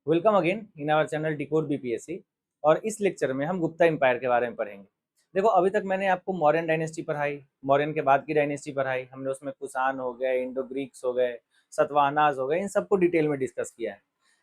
Welcome again in our channel decode BPSC. और इस lecture में हम गुप्ता एम्पायर के बारे में पढ़ेंगे। देखो, अभी तक मैंने आपको मौर्यन डायनेस्टी पढ़ाई, मौर्यन के बाद की डायनेस्टी पढ़ाई हमने। उसमें कुषाण हो गए, इंडो ग्रीक्स हो गए, सतवाहनास हो गए, इन सबको डिटेल में डिस्कस किया है।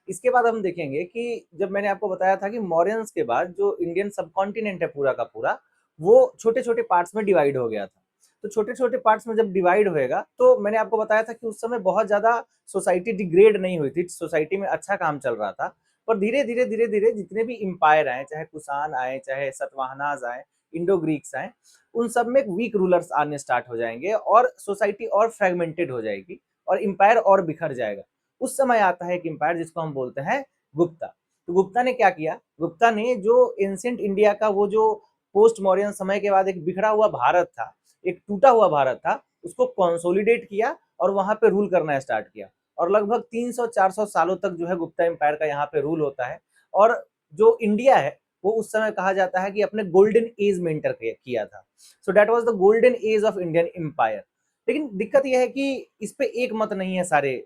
इसके बाद हम देखेंगे कि जब मैंने आपको बताया था कि मौर्यंस के बाद जो इंडियन सब कॉन्टिनेंट है पूरा का पूरा, वो छोटे छोटे पार्ट्स में डिवाइड हो गया था। तो छोटे छोटे पार्ट्स में जब डिवाइड होएगा तो मैंने आपको बताया था कि उस समय बहुत ज्यादा सोसाइटी डिग्रेड नहीं हुई थी, सोसाइटी में अच्छा काम चल रहा था। पर धीरे धीरे जितने भी इंपायर आए, चाहे कुषाण आए, चाहे सतवाहनास आए, इंडो ग्रीक्स आए, उन सब में वीक रूलर्स आने स्टार्ट हो जाएंगे और सोसाइटी और फ्रेगमेंटेड हो जाएगी और इंपायर और बिखर जाएगा। उस समय आता है एक इंपायर जिसको हम बोलते हैं गुप्ता। तो गुप्ता ने क्या किया? गुप्ता ने जो एंशिएंट इंडिया का वो जो पोस्ट मौर्यन समय के बाद एक बिखरा हुआ भारत था, एक टूटा हुआ भारत था, उसको कंसोलिडेट किया और वहां पे रूल करना स्टार्ट किया। और लगभग 300-400 सालों तक जो है गुप्ता एम्पायर का यहाँ पे रूल होता है। और जो इंडिया है वो उस समय कहा जाता है कि अपने गोल्डन एज में इंटर किया था। So that was the golden age of Indian empire. लेकिन दिक्कत यह है कि इस पे एक मत नहीं है सारे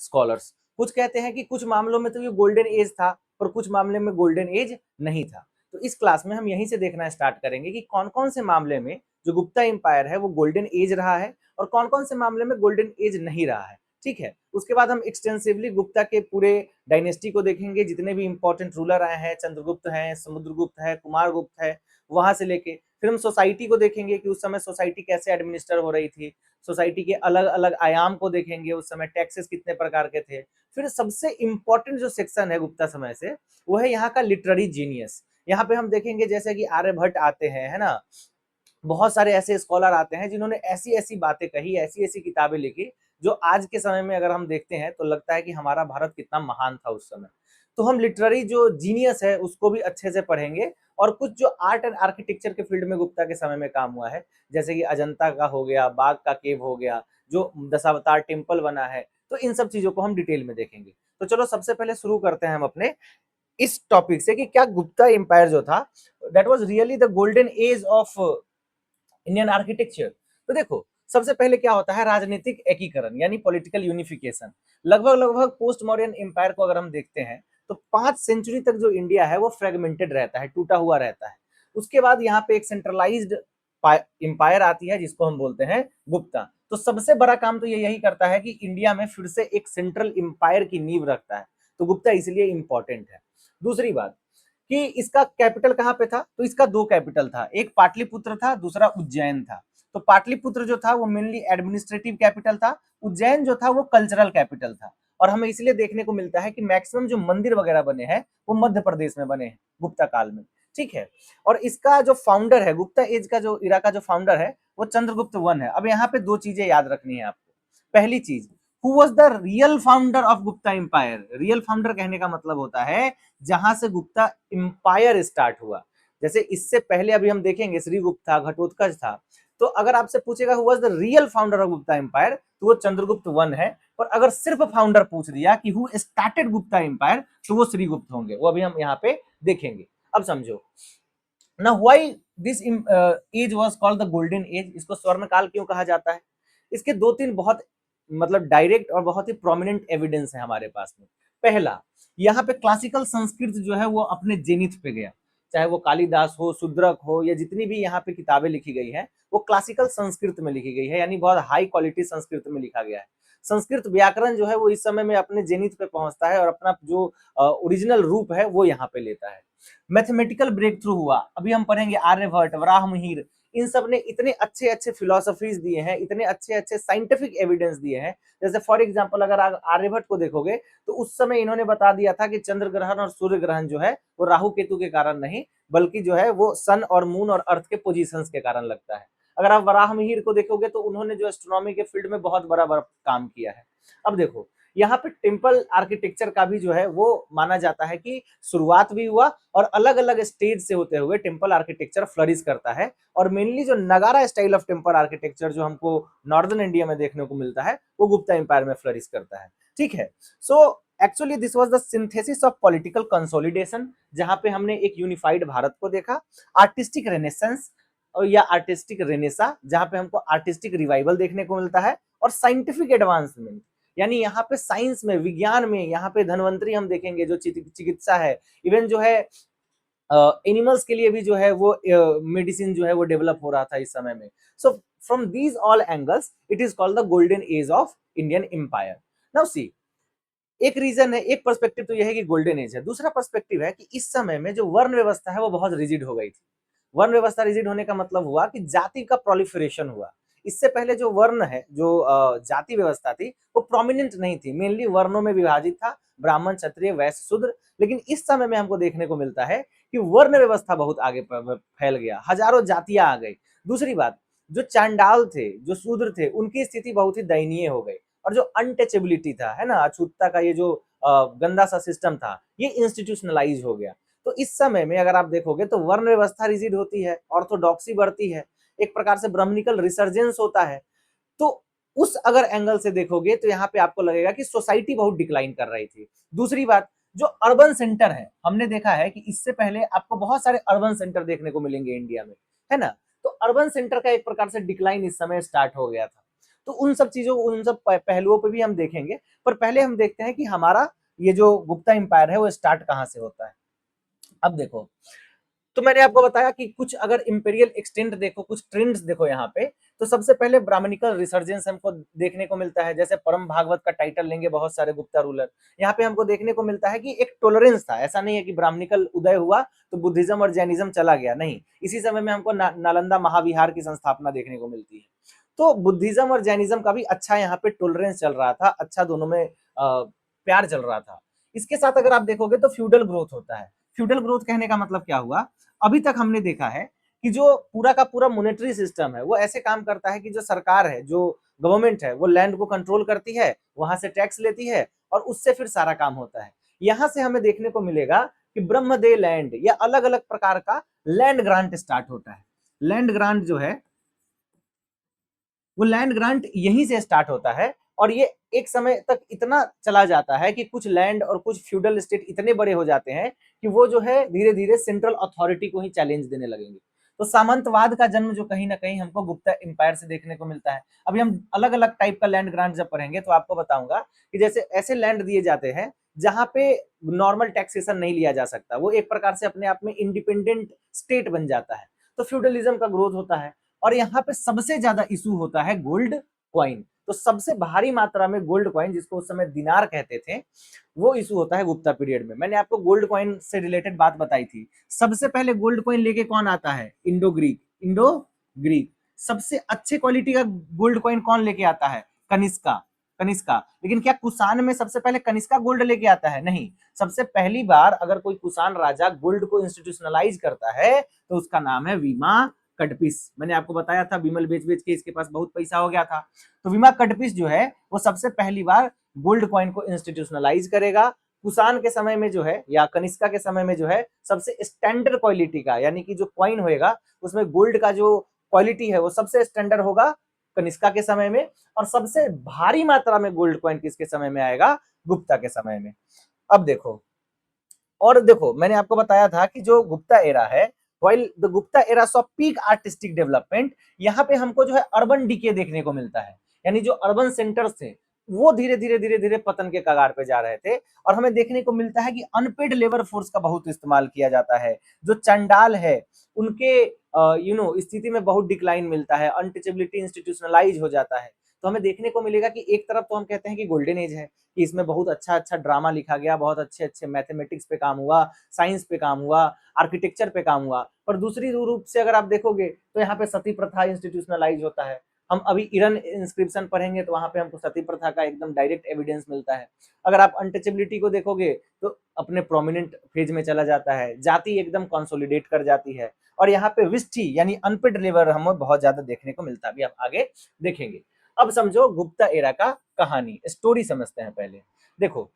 स्कॉलर्स। कुछ कहते हैं कि कुछ मामलों में तो ये गोल्डन एज था, पर कुछ मामले में गोल्डन एज नहीं था। तो इस क्लास में हम यहीं से देखना स्टार्ट करेंगे कि कौन कौन से मामले में जो गुप्ता एम्पायर है वो गोल्डन एज रहा है और कौन कौन से मामले में गोल्डन एज नहीं रहा है। ठीक है, उसके बाद हम एक्सटेंसिवली गुप्ता के पूरे डायनेस्टी को देखेंगे, जितने भी इंपॉर्टेंट रूलर आए हैं, चंद्रगुप्त हैं, समुद्रगुप्त है, कुमारगुप्त है, वहां से लेके फिर हम सोसाइटी को देखेंगे कि उस समय सोसाइटी कैसे एडमिनिस्टर हो रही थी। सोसाइटी के अलग अलग आयाम को देखेंगे, उस समय टैक्सेस कितने प्रकार के थे। फिर सबसे इंपॉर्टेंट जो सेक्शन है गुप्ता समय से, वो है यहाँ का लिटरेरी जीनियस। यहाँ पे हम देखेंगे जैसे कि आर्यभट्ट आते हैं, है ना, बहुत सारे ऐसे स्कॉलर आते हैं जिन्होंने ऐसी ऐसी बातें कही, ऐसी ऐसी किताबें लिखी, जो आज के समय में अगर हम देखते हैं तो लगता है कि हमारा भारत कितना महान था उस समय। तो हम लिटरेरी जो जीनियस है उसको भी अच्छे से पढ़ेंगे। और कुछ जो आर्ट एंड आर्किटेक्चर के फील्ड में गुप्ता के समय में काम हुआ है, जैसे कि अजंता का हो गया, बाग का केव हो गया, जो दशावतार टेम्पल बना है, तो इन सब चीजों को हम डिटेल में देखेंगे। तो चलो सबसे पहले शुरू करते हैं हम अपने इस टॉपिक से कि क्या गुप्ता एम्पायर जो था that was really the golden age of Indian architecture. तो देखो, सबसे पहले क्या होता है? राजनीतिक एकीकरण यानी पॉलिटिकल यूनिफिकेशन। लगभग लगभग पोस्ट मॉडर्न एम्पायर को अगर हम देखते हैं तो 5 सेंचुरी तक जो इंडिया है वो फ्रेगमेंटेड रहता है, टूटा हुआ रहता है। उसके बाद यहाँ पे एक सेंट्रलाइज्ड एम्पायर आती है जिसको हम बोलते हैं गुप्ता। तो सबसे बड़ा काम तो ये यही करता है कि इंडिया में फिर से एक सेंट्रल एम्पायर की नींव रखता है। तो गुप्ता इसलिए इंपॉर्टेंट है। दूसरी बात कि इसका कैपिटल कहाँ पे था? तो इसका दो कैपिटल था, एक पाटलिपुत्र था, दूसरा उज्जैन था। तो पाटलिपुत्र जो था वो मेनली एडमिनिस्ट्रेटिव कैपिटल था, उज्जैन जो था वो कल्चरल कैपिटल था। और हमें इसलिए देखने को मिलता है कि मैक्सिमम जो मंदिर वगैरह बने हैं वो मध्य प्रदेश में बने हैं गुप्ता काल में। ठीक है। और इसका जो फाउंडर है, गुप्ता एज का जो इरा का जो फाउंडर है, वो चंद्रगुप्त वन है। अब यहाँ पे दो चीजें याद रखनी है आपको। पहली चीज, who was the real founder of Gupta empire? Real founder कहने का मतलब होता है जहां से गुप्ता एम्पायर स्टार्ट हुआ। जैसे इससे पहले अभी हम देखेंगे श्रीगुप्त था, घटोत्कच था। तो अगर आपसे पूछेगा who was the real founder of Gupta empire, तो वो चंद्रगुप्त वन है। और अगर सिर्फ फाउंडर पूछ दिया कि हु स्टार्टेड गुप्ता एम्पायर, तो वो श्रीगुप्त होंगे। वो अभी हम यहाँ पे देखेंगे। अब समझो ना, why this age was called the golden age. इसको स्वर्ण काल क्यों कहा जाता है? इसके दो तीन बहुत मतलब डायरेक्ट और बहुत ही प्रोमिनेंट एविडेंस है हमारे पास में। पहला, यहाँ पे क्लासिकल संस्कृत जो है वो अपने जेनिथ पे गया। चाहे वो कालिदास हो, शुद्रक हो, या जितनी भी यहाँ पे किताबें लिखी गई हैं वो क्लासिकल संस्कृत में लिखी गई है, यानी बहुत हाई क्वालिटी संस्कृत में लिखा गया है। संस्कृत व्याकरण जो है वो इस समय में अपने जेनिथ पे पहुंचता है और अपना जो ओरिजिनल रूप है वो यहाँ पे लेता है। मैथमेटिकल ब्रेक थ्रू हुआ, अभी हम पढ़ेंगे आर्यभट्ट, वराहमिहिर, इन सब ने इतने अच्छे अच्छे फिलोसफीज दिए हैं, इतने अच्छे अच्छे साइंटिफिक एविडेंस दिए हैं। जैसे फॉर एग्जांपल अगर आप आर्यभट्ट को देखोगे तो उस समय इन्होंने बता दिया था कि चंद्र ग्रहण और सूर्य ग्रहण जो है वो राहु केतु के कारण नहीं, बल्कि जो है वो सन और मून और अर्थ के पोजीशंस के कारण लगता है। अगर आप वराहमिहिर को देखोगे तो उन्होंने जो एस्ट्रोनॉमी के फील्ड में बहुत बड़ा बड़ा काम किया है। अब देखो, यहाँ पे टेम्पल आर्किटेक्चर का भी जो है वो माना जाता है कि शुरुआत भी हुआ और अलग अलग स्टेज से होते हुए टेम्पल आर्किटेक्चर फ्लरिश करता है। और मेनली जो नगारा स्टाइल ऑफ टेम्पल आर्किटेक्चर जो हमको नॉर्दर्न इंडिया में देखने को मिलता है वो गुप्ता एम्पायर में फ्लरिश करता है। ठीक है। So actually this was the synthesis of political consolidation, जहां पे हमने एक यूनिफाइड भारत को देखा। आर्टिस्टिक रेनेसेंस या आर्टिस्टिक रेनेसा, जहां पे हमको आर्टिस्टिक रिवाइवल देखने को मिलता है। और साइंटिफिक एडवांसमेंट, यानी यहाँ पे साइंस में, विज्ञान में, यहाँ पे धन्वंतरी हम देखेंगे जो चिकित्सा है, इवन जो है एनिमल्स के लिए भी जो है वो मेडिसिन जो है वो डेवलप हो रहा था इस समय में। So from these all angles it is called the golden age of Indian empire. Now see, एक रीजन है, एक पर्सपेक्टिव तो यह है कि गोल्डन एज है, दूसरा पर्सपेक्टिव है कि इस समय में जो वर्ण व्यवस्था है वो बहुत रिजिड हो गई थी। वर्ण व्यवस्था रिजिड होने का मतलब हुआ कि जाति का प्रोलिफरेशन हुआ। इससे पहले जो वर्ण है, जो जाति व्यवस्था थी वो प्रोमिनेंट नहीं थी, मेनली वर्णों में विभाजित था, ब्राह्मण, क्षत्रिय, वैश्य, शूद्र। लेकिन इस समय में हमको देखने को मिलता है कि वर्ण व्यवस्था बहुत आगे फैल गया, हजारों जातियां आ गई। दूसरी बात, जो चांडाल थे, जो शूद्र थे, उनकी स्थिति बहुत ही दयनीय हो गई। और जो अनटचेबिलिटी था, है ना, अछूतता का ये जो गंदा सा सिस्टम था, ये इंस्टीट्यूशनलाइज हो गया। तो इस समय में अगर आप देखोगे तो वर्ण व्यवस्था रिजिड होती है, ऑर्थोडॉक्सी बढ़ती है, एक प्रकार से ब्राह्मणिकल रिसर्जेंस होता है। तो उस अगर एंगल से देखोगे तो यहाँ पे आपको लगेगा कि सोसाइटी बहुत डिक्लाइन कर रही थी। दूसरी बात, जो अर्बन सेंटर है, हमने देखा है कि इससे पहले आपको बहुत सारे अर्बन सेंटर देखने को मिलेंगे इंडिया में, है ना। तो अर्बन सेंटर का एक प्रकार से डिक्लाइन इस समय स्टार्ट हो गया था। तो उन सब चीजों, उन सब पहलुओं पे भी हम देखेंगे, पर पहले हम देखते हैं कि हमारा ये जो गुप्ता एम्पायर है वो स्टार्ट कहाँ से होता है। अब देखो, तो मैंने आपको बताया कि कुछ अगर इंपीरियल एक्सटेंट देखो, कुछ ट्रेंड्स देखो यहाँ पे, तो सबसे पहले ब्राह्मणिकल रिसर्जेंस हमको देखने को मिलता है। जैसे परम भागवत का टाइटल लेंगे बहुत सारे गुप्ता रूलर, यहाँ पे हमको देखने को मिलता है कि एक टॉलरेंस था। ऐसा नहीं है कि ब्राह्मणिकल उदय हुआ तो बुद्धिज्म और जैनिज्म चला गया, नहीं। इसी समय में हमको नालंदा महाविहार की संस्थापना देखने को मिलती है। तो बुद्धिज्म और जैनिज्म का भी अच्छा यहाँ पे टॉलरेंस चल रहा था, अच्छा दोनों में प्यार चल रहा था। इसके साथ अगर आप देखोगे तो फ्यूडल ग्रोथ होता है। फ्यूडल ग्रोथ कहने का मतलब क्या हुआ, अभी तक हमने देखा है कि जो पूरा का पूरा मॉनेटरी सिस्टम है वो ऐसे काम करता है कि जो सरकार है, जो गवर्नमेंट है, वो लैंड को कंट्रोल करती है, वहां से टैक्स लेती है और उससे फिर सारा काम होता है। यहां से हमें देखने को मिलेगा कि ब्रह्मदेव लैंड या अलग अलग प्रकार का लैंड ग्रांट स्टार्ट होता है। लैंड ग्रांट जो है वो लैंड ग्रांट यहीं से स्टार्ट होता है, और ये एक समय तक इतना चला जाता है कि कुछ लैंड और कुछ फ्यूडल स्टेट इतने बड़े हो जाते हैं कि वो जो है धीरे धीरे सेंट्रल अथॉरिटी को ही चैलेंज देने लगेंगे। तो सामंतवाद का जन्म जो कहीं ना कहीं हमको गुप्ता एम्पायर से देखने को मिलता है। अभी हम अलग अलग टाइप का लैंड ग्रांट जब पढ़ेंगे तो आपको बताऊंगा कि जैसे ऐसे लैंड दिए जाते हैं जहां पे नॉर्मल टैक्सेशन नहीं लिया जा सकता, वो एक प्रकार से अपने आप में इंडिपेंडेंट स्टेट बन जाता है, तो फ्यूडलिज्म का ग्रोथ होता है। और यहाँ पे सबसे ज्यादा इशू होता है गोल्ड क्वाइन। तो सबसे भारी मात्रा में गोल्ड कॉइन, जिसको उस समय दिनार कहते थे, वो इशू होता है गुप्ता पीरियड में। मैंने आपको गोल्ड कॉइन से रिलेटेड बात बताई थी। सबसे पहले गोल्ड कॉइन लेके कौन आता है, इंडो ग्रीक। इंडो ग्रीक सबसे अच्छे क्वालिटी का गोल्ड कॉइन कौन लेके आता है, कनिष्का। कनिष्का। लेकिन क्या कुषाण में सबसे पहले कनिष्का गोल्ड लेके आता है, नहीं। सबसे पहली बार अगर कोई कुषाण राजा गोल्ड को इंस्टीट्यूशनलाइज करता है तो उसका नाम है वीमा कटपिस। मैंने आपको बताया था विमल बेच बेच के इसके पास बहुत पैसा हो गया था। तो विमा कटपिस जो है वो सबसे पहली बार गोल्ड कॉइन को इंस्टीट्यूशनलाइज करेगा। कुषाण के समय में जो है या कनिष्का के समय में जो है सबसे स्टैंडर्ड क्वालिटी का, यानी कि जो कॉइन होएगा उसमें गोल्ड का जो क्वालिटी है वो सबसे स्टैंडर्ड होगा कनिष्का के समय में। और सबसे भारी मात्रा में गोल्ड कॉइन किसके समय में आएगा, गुप्ता के समय में। अब देखो, और देखो मैंने आपको बताया था कि जो गुप्ता एरा है, while the Gupta era saw peak artistic development, यहाँ पे हमको जो है अर्बन डीके देखने को मिलता है। यानी जो अर्बन सेंटर्स थे वो धीरे धीरे धीरे धीरे पतन के कगार पे जा रहे थे। और हमें देखने को मिलता है कि अनपेड लेबर फोर्स का बहुत इस्तेमाल किया जाता है। जो चंडाल है उनके स्थिति में बहुत डिक्लाइन मिलता है, अनटचेबिलिटी इंस्टीट्यूशनलाइज हो जाता है। तो हमें देखने को मिलेगा कि एक तरफ तो हम कहते हैं कि गोल्डन एज है, कि इसमें बहुत अच्छा अच्छा ड्रामा लिखा गया, बहुत अच्छे अच्छे मैथमेटिक्स पे काम हुआ, साइंस पे काम हुआ, आर्किटेक्चर पे काम हुआ। पर दूसरी रूप से अगर आप देखोगे तो यहाँ पे सती प्रथा इंस्टीट्यूशनलाइज होता है। हम अभी ईरान इंस्क्रिप्शन पढ़ेंगे तो वहां पे हमको सती प्रथा का एकदम डायरेक्ट एविडेंस मिलता है। अगर आप अनटचेबिलिटी को देखोगे तो अपने प्रोमिनेंट फेज में चला जाता है, जाति एकदम कंसोलिडेट कर जाती है। और यहाँ पे विस्थी यानी अनपेड लेबर हमें बहुत ज्यादा देखने को मिलता है, अभी आप आगे देखेंगे। अब समझो गुप्ता एरा का कहानी, स्टोरी समझते हैं पहले। देखो,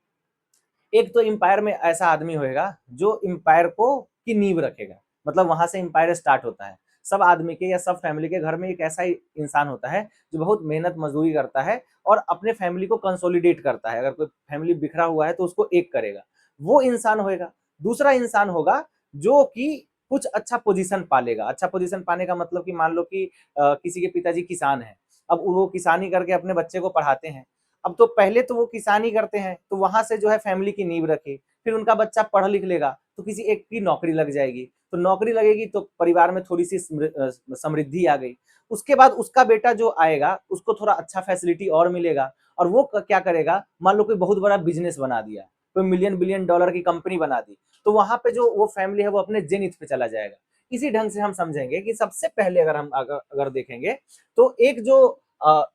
एक तो एम्पायर में ऐसा आदमी होएगा जो एम्पायर को की नींव रखेगा, मतलब वहां से एम्पायर स्टार्ट होता है। सब आदमी के या सब फैमिली के घर में एक ऐसा ही इंसान होता है जो बहुत मेहनत मजदूरी करता है और अपने फैमिली को कंसोलिडेट करता है। अगर कोई फैमिली बिखरा हुआ है तो उसको एक करेगा, वो इंसान होएगा। दूसरा इंसान होगा जो कि कुछ अच्छा पोजीशन पालेगा। अच्छा पोजीशन पाने का मतलब कि मान लो कि किसी के पिताजी किसान है, अब वो किसानी करके अपने बच्चे को पढ़ाते हैं। अब तो पहले तो वो किसानी करते हैं, तो वहां से जो है फैमिली की नींव रखी, फिर उनका बच्चा पढ़ लिख लेगा तो किसी एक की नौकरी लग जाएगी, तो नौकरी लगेगी तो परिवार में थोड़ी सी समृद्धि आ गई। उसके बाद उसका बेटा जो आएगा उसको थोड़ा अच्छा फैसिलिटी और मिलेगा, और वो क्या करेगा, मान लो कोई बहुत बड़ा बिजनेस बना दिया, कोई मिलियन बिलियन डॉलर की कंपनी बना दी, तो वहां पे जो वो फैमिली है वो अपने जेनिथ पे चला जाएगा। इसी ढंग से हम समझेंगे कि सबसे पहले अगर हम अगर देखेंगे तो एक जो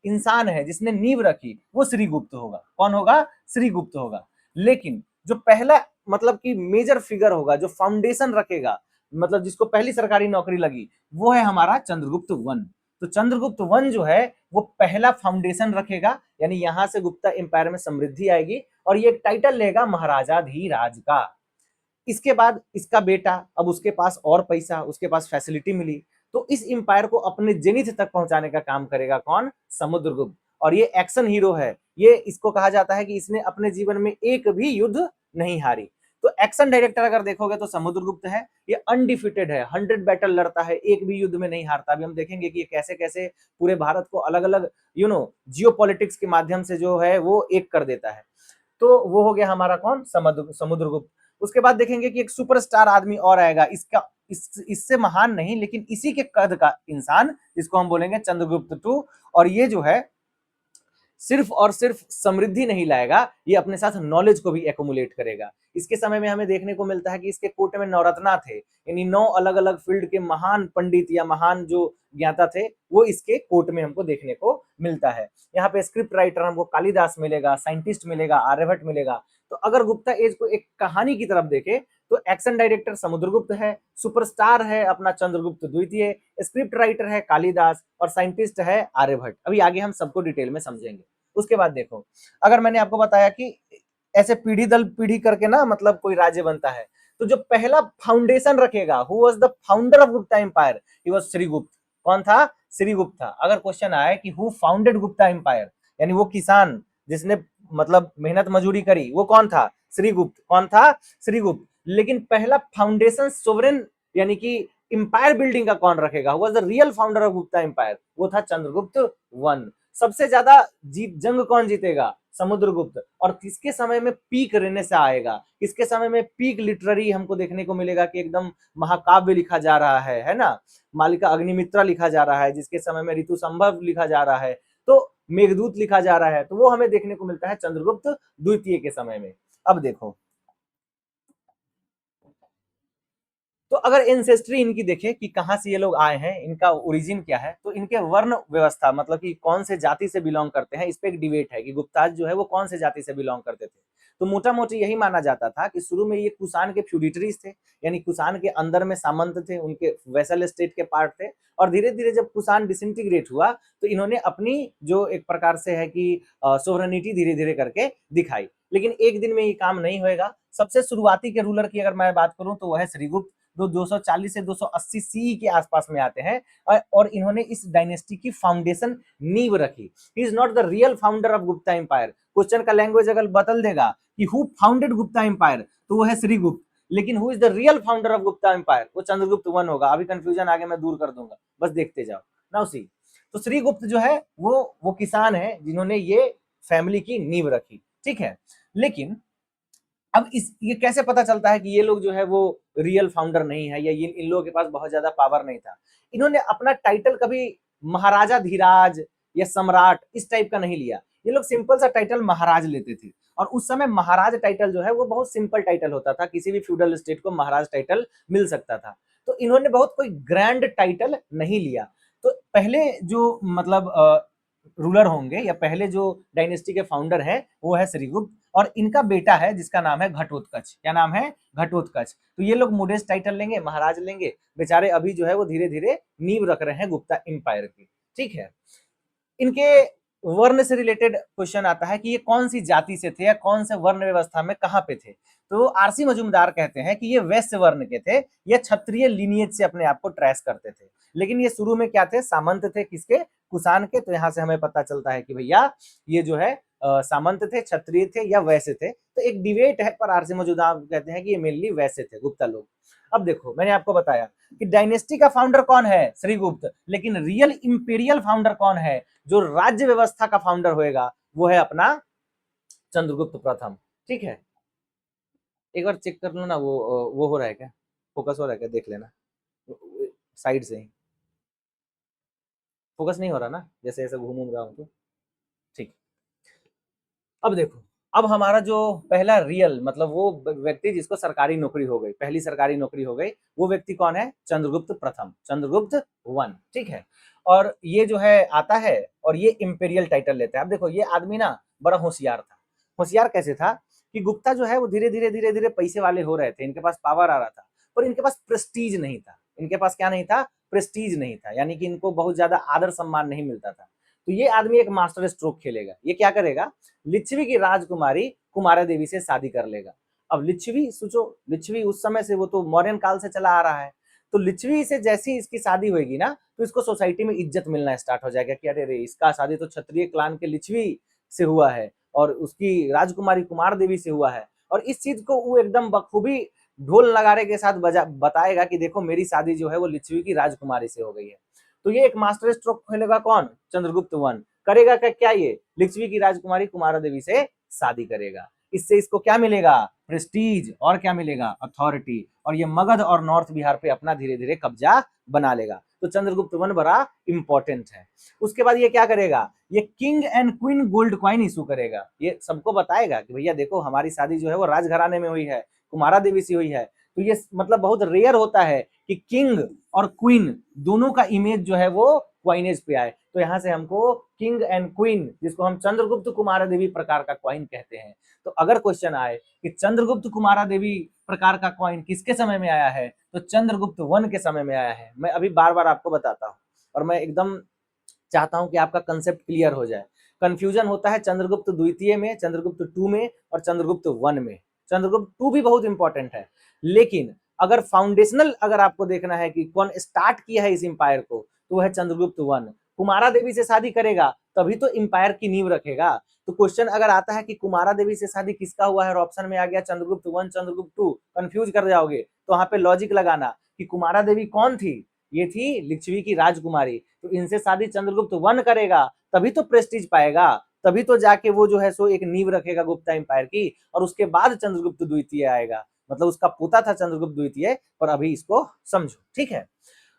इंसान है जिसने नींव रखी वो श्रीगुप्त होगा। कौन होगा? श्रीगुप्त होगा। लेकिन जो पहला मतलब कि मेजर फिगर होगा, जो फाउंडेशन रखेगा, मतलब जिसको पहली सरकारी नौकरी लगी, वो है हमारा चंद्रगुप्त वन। तो चंद्रगुप्त वन जो है वो पहला फाउंडेशन रखेगा, यानी यहां से गुप्ता एम्पायर में समृद्धि आएगी, और ये एक टाइटल लेगा महाराजाधिराज का। इसके बाद इसका बेटा, अब उसके पास और पैसा, उसके पास फैसिलिटी मिली, तो इस एम्पायर को अपने जेनिथ तक पहुंचाने का काम करेगा कौन? समुद्रगुप्त। और ये एक्शन हीरो है, ये इसको कहा जाता है कि इसने अपने जीवन में एक भी युद्ध नहीं हारी। तो एक्शन डायरेक्टर अगर देखोगे तो समुद्रगुप्त है, ये अनडिफिटेड है, 100 बैटल लड़ता है, एक भी युद्ध में नहीं हारता। अभी हम देखेंगे कि ये कैसे कैसे पूरे भारत को अलग अलग जियो पॉलिटिक्स के माध्यम से जो है वो एक कर देता है। तो वो हो गया हमारा कौन? समुद्रगुप्त। उसके बाद देखेंगे कि एक सुपरस्टार आदमी और आएगा, इससे महान नहीं लेकिन इसी के कद का इंसान, जिसको हम बोलेंगे चंद्रगुप्त टू। और ये जो है सिर्फ और सिर्फ समृद्धि नहीं लाएगा, ये अपने साथ नॉलेज को भी एकोमुलेट करेगा। इसके समय में हमें देखने को मिलता है कि इसके कोर्ट में नवरत्ना थे, यानी 9 अलग अलग फील्ड के महान पंडित या महान जो ज्ञाता थे वो इसके कोर्ट में हमको देखने को मिलता है। यहाँ पे स्क्रिप्ट राइटर हमको कालिदास मिलेगा, साइंटिस्ट मिलेगा, आर्यभट्ट मिलेगा। तो अगर गुप्ता एज को एक कहानी की तरफ देखे तो एक्शन डायरेक्टर समुद्रगुप्त है, सुपरस्टार है अपना चंद्रगुप्त द्वितीय, स्क्रिप्ट राइटर है कालिदास, और साइंटिस्ट है आर्यभट्ट। अभी आगे हम सबको डिटेल में समझेंगे। उसके बाद देखो, अगर मैंने आपको बताया कि ऐसे पीढ़ी दल पीढ़ी करके ना मतलब कोई राज्य बनता है, तो जो पहला फाउंडेशन रखेगा, who was the founder of Gupta empire? He was Shrigupta. कौन था? श्रीगुप्त था। अगर क्वेश्चन आए कि हु फाउंडेड गुप्ता एम्पायर, यानी वो किसान जिसने मतलब मेहनत मजूरी करी, वो कौन था? श्रीगुप्त। कौन था? श्रीगुप्त। लेकिन पहला फाउंडेशन सोवरेन यानी कि एम्पायर बिल्डिंग का कौन रखेगा? Who was the real founder of Gupta empire? वो था चंद्रगुप्त वन। सबसे ज्यादा जंग कौन जीतेगा? समुद्रगुप्त। और किसके समय में पीक रेनेसा आएगा? किसके समय में पीक लिटरेरी हमको देखने को मिलेगा कि एकदम महाकाव्य लिखा जा रहा है ना, मालिका अग्निमित्रा लिखा जा रहा है, जिसके समय में ऋतु संभव लिखा जा रहा है, तो मेघदूत लिखा जा रहा है, तो वो हमें देखने को मिलता है चंद्रगुप्त द्वितीय के समय में। अब देखो, तो अगर एंसेस्ट्री इनकी देखें कि कहां से ये लोग आए हैं, इनका ओरिजिन क्या है, तो इनके वर्ण व्यवस्था मतलब कि कौन से जाति से बिलोंग करते हैं, इस पे एक डिबेट है कि गुप्ताज जो है वो कौन से जाति से बिलोंग करते थे। तो मोटा मोटी यही माना जाता था कि शुरू में ये कुषाण के फ्यूडिटरीज थे, यानी कुषाण के अंदर में सामंत थे, उनके वैसल स्टेट के पार्ट थे। और धीरे धीरे जब कुषाण डिसइंटीग्रेट हुआ तो इन्होंने अपनी जो एक प्रकार से है कि सोवरेनिटी धीरे धीरे करके दिखाई। लेकिन एक दिन में ये काम नहीं होगा। सबसे शुरुआती के रूलर की अगर मैं बात करूं तो वह है श्रीगुप्त, जो 240 से 280 सी के आसपास में आते हैं, और इन्होंने इस डायनेस्टी की फाउंडेशन नींव रखी। He is not the real founder of Gupta empire. Question का लैंग्वेज अगर बदल देगा कि हु फाउंडेड गुप्ता एम्पायर, तो वो है श्रीगुप्त। लेकिन who is the real founder of Gupta empire, वो चंद्रगुप्त वन होगा। अभी कंफ्यूजन आगे मैं दूर कर दूंगा, बस देखते जाओ। नाउ सी, तो श्रीगुप्त जो है वो किसान है जिन्होंने ये फैमिली की नींव रखी, ठीक है। लेकिन अब ये कैसे पता चलता है कि ये लोग जो है वो रियल फाउंडर नहीं है, या इन लोगों के पास बहुत ज्यादा पावर नहीं था? इन्होंने अपना टाइटल कभी महाराजा धीराज या सम्राट इस टाइप का नहीं लिया। ये लोग सिंपल सा टाइटल महाराज लेते थे। और उस समय महाराज टाइटल जो है वो बहुत सिंपल टाइटल होता था, किसी भी फ्यूडल स्टेट को महाराज टाइटल मिल सकता था। तो इन्होंने बहुत कोई ग्रैंड टाइटल नहीं लिया। तो पहले जो मतलब रूलर होंगे या पहले जो डायनेस्टी के फाउंडर हैं वो है श्रीगुप्त, और इनका बेटा है जिसका नाम है घटोत्कच। क्या नाम है? घटोत्कच। तो ये लोग मोडेस्ट टाइटल लेंगे, महाराज लेंगे, बेचारे अभी जो है वो धीरे धीरे नींव रख रहे हैं गुप्ता एम्पायर की, ठीक है। इनके वर्ण से रिलेटेड क्वेश्चन आता है कि ये कौन सी जाति से थे या कौन से वर्ण व्यवस्था में कहां पे थे। तो आरसी मजूमदार कहते हैं कि ये वैश्य वर्ण के थे, ये क्षत्रिय लिनिएज से अपने आप को ट्रेस करते थे। लेकिन ये शुरू में क्या थे? सामंत थे। किसके? कुषाण के। तो यहां से हमें पता चलता है कि भैया ये जो है सामंत थे, क्षत्रिय थे या वैश्य थे। तो एक डिबेट है, पर आरसी मजूमदार कहते हैं कि ये मेनली वैश्य थे गुप्ता लोग। अब देखो, मैंने आपको बताया कि डायनेस्टी का फाउंडर कौन है? श्रीगुप्त। लेकिन रियल इंपीरियल फाउंडर कौन है, जो राज्य व्यवस्था का फाउंडर होएगा? वो है अपना चंद्रगुप्त प्रथम। ठीक है, एक बार चेक कर लो ना, वो हो रहा है क्या, फोकस हो रहा है क्या, देख लेना साइड से ही। फोकस नहीं हो रहा ना, जैसे ऐसे घूम रहा हूँ तो। ठीक, अब देखो, अब हमारा जो पहला रियल मतलब वो व्यक्ति जिसको सरकारी नौकरी हो गई, पहली सरकारी नौकरी हो गई, वो व्यक्ति कौन है, चंद्रगुप्त प्रथम, चंद्रगुप्त वन। ठीक है, और ये जो है आता है और ये इंपेरियल टाइटल लेता है। अब देखो, ये आदमी ना बड़ा होशियार था। होशियार कैसे था कि गुप्ता जो है वो धीरे धीरे पैसे वाले हो रहे थे, इनके पास पावर आ रहा था, पर इनके पास प्रेस्टीज नहीं था। इनके पास क्या नहीं था, प्रेस्टीज नहीं था, यानी कि इनको बहुत ज्यादा आदर सम्मान नहीं मिलता था। तो ये आदमी एक मास्टर स्ट्रोक खेलेगा। ये क्या करेगा, लिच्छवी की राजकुमारी कुमारा देवी से शादी कर लेगा। अब लिच्छवी सोचो, लिच्छवी उस समय से, वो तो मौर्यन काल से चला आ रहा है, तो लिच्छवी से जैसी इसकी शादी होगी ना, तो इसको सोसाइटी में इज्जत मिलना स्टार्ट हो जाएगा कि अरे रे, इसका शादी तो क्षत्रिय क्लान के लिच्छवी से हुआ है और उसकी राजकुमारी कुमार देवी से हुआ है। और इस चीज को वो एकदम बखूबी ढोल नगाड़े के साथ बताएगा कि देखो मेरी शादी जो है वो लिच्छवी की राजकुमारी से हो गई है। तो ये एक मास्टर स्ट्रोक खेलेगा कौन, चंद्रगुप्त वन। करेगा क्या ये, लिच्छवी की राजकुमारी कुमारा देवी से शादी करेगा। इससे इसको क्या मिलेगा, प्रेस्टीज, और क्या मिलेगा, अथॉरिटी, और ये मगध और नॉर्थ बिहार पे अपना धीरे धीरे कब्जा बना लेगा। तो चंद्रगुप्त वन बड़ा इंपॉर्टेंट है। उसके बाद ये क्या करेगा, ये king and queen gold coin issue करेगा। ये सबको बताएगा कि भैया देखो हमारी शादी जो है वो राजघराने में हुई है, कुमारा देवी से हुई है। तो ये मतलब बहुत रेयर होता है कि किंग और क्वीन दोनों का इमेज जो है वो क्वाइनेज पे आए। तो यहाँ से हमको किंग एंड क्वीन, जिसको हम चंद्रगुप्त कुमारा देवी प्रकार का क्वाइन कहते हैं। तो अगर क्वेश्चन आए कि चंद्रगुप्त कुमारा देवी प्रकार का क्वाइन किसके समय में आया है, तो चंद्रगुप्त वन के समय में आया है। मैं अभी बार बार आपको बताता हूँ और मैं एकदम चाहता हूं कि आपका कंसेप्ट क्लियर हो जाए। कंफ्यूजन होता है चंद्रगुप्त द्वितीय में, चंद्रगुप्त टू में और चंद्रगुप्त वन में। चंद्रगुप्त टू भी बहुत इंपॉर्टेंट है, लेकिन अगर फाउंडेशनल अगर आपको देखना है कि कौन स्टार्ट किया है इस इंपायर को, तो वह है चंद्रगुप्त वन। कुमारा देवी से शादी करेगा तभी तो इंपायर की नींव रखेगा। तो क्वेश्चन अगर आता है कि कुमारा देवी से शादी किसका हुआ है और ऑप्शन में आ गया Chandragupta one, Chandragupta two, confuse कर जाओगे। तो वहां पे लॉजिक लगाना कि कुमारा देवी कौन थी, ये थी लिच्छवी की राजकुमारी। तो इनसे शादी चंद्रगुप्त वन करेगा तभी तो प्रेस्टीज पाएगा, तभी तो जाके वो जो है सो एक नींव रखेगा गुप्ता एम्पायर की, और उसके बाद चंद्रगुप्त द्वितीय आएगा। मतलब उसका पोता था चंद्रगुप्त द्वितीय, पर अभी इसको समझो। ठीक है,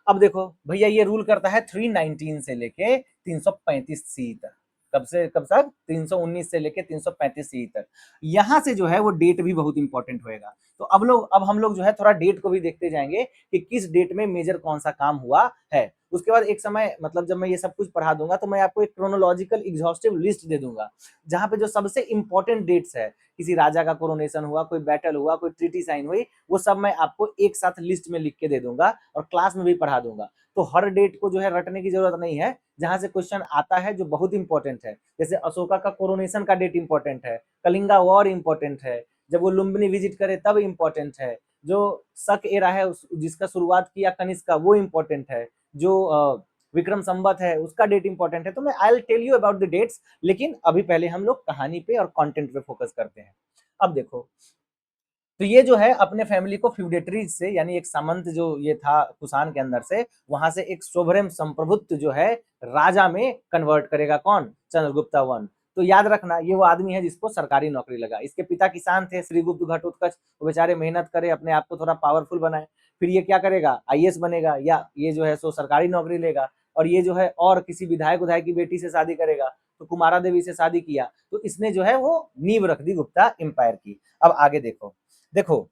अब देखो भैया, ये रूल करता है 319 से लेके 335 सी तक। कब से कब तक, 319 से लेके 335 सी तक। यहां से जो है वो डेट भी बहुत इंपॉर्टेंट होएगा। तो अब हम लोग जो है थोड़ा डेट को भी देखते जाएंगे कि किस डेट में मेजर कौन सा काम हुआ है। उसके बाद एक समय मतलब जब मैं ये सब कुछ पढ़ा दूंगा तो मैं आपको एक क्रोनोलॉजिकल एग्जॉस्टिव लिस्ट दे दूंगा, जहां पे जो सबसे इंपॉर्टेंट डेट्स है, किसी राजा का कोरोनेशन हुआ, कोई बैटल हुआ, कोई ट्रीटी साइन हुई, वो सब मैं आपको एक साथ लिस्ट में लिख के दे दूंगा और क्लास में भी पढ़ा दूंगा। तो हर डेट को जो है रटने की जरूरत नहीं है। जहां से क्वेश्चन आता है जो बहुत इंपॉर्टेंट है, जैसे अशोका का कोरोनेशन का डेट इंपॉर्टेंट है, कलिंगा वॉर इंपॉर्टेंट है, जब वो लुम्बिनी विजिट करे तब इंपॉर्टेंट है, जो शक एरा है जिसका शुरुआत किया कनिष्क का वो इंपॉर्टेंट है, जो विक्रम संवत है उसका डेट इंपॉर्टेंट है। तो मैं I will tell you about the dates, लेकिन अभी पहले हम लोग कहानी पे और कंटेंट पे फोकस करते हैं। अब देखो, तो ये जो है अपने फैमिली को फ्यूडेटरी से, यानी एक सामंत जो ये था कुषाण के अंदर से, वहां से एक सोवरेन संप्रभुत्व जो है राजा में कन्वर्ट करेगा कौन, चंद्रगुप्ता वन। तो याद रखना ये वो आदमी है जिसको सरकारी नौकरी लगा। इसके पिता किसान थे, श्रीगुप्त घटोत्कच, वो बेचारे मेहनत करे, अपने आप को थोड़ा पावरफुल बनाए, फिर ये क्या करेगा, आईएएस बनेगा, या ये जो है सो सरकारी नौकरी लेगा। और ये जो है और किसी विधायक उधायक की बेटी से शादी करेगा, तो कुमारा देवी से शादी किया, तो इसने जो है वो नींव रख दी गुप्ता एम्पायर की। अब आगे देखो, देखो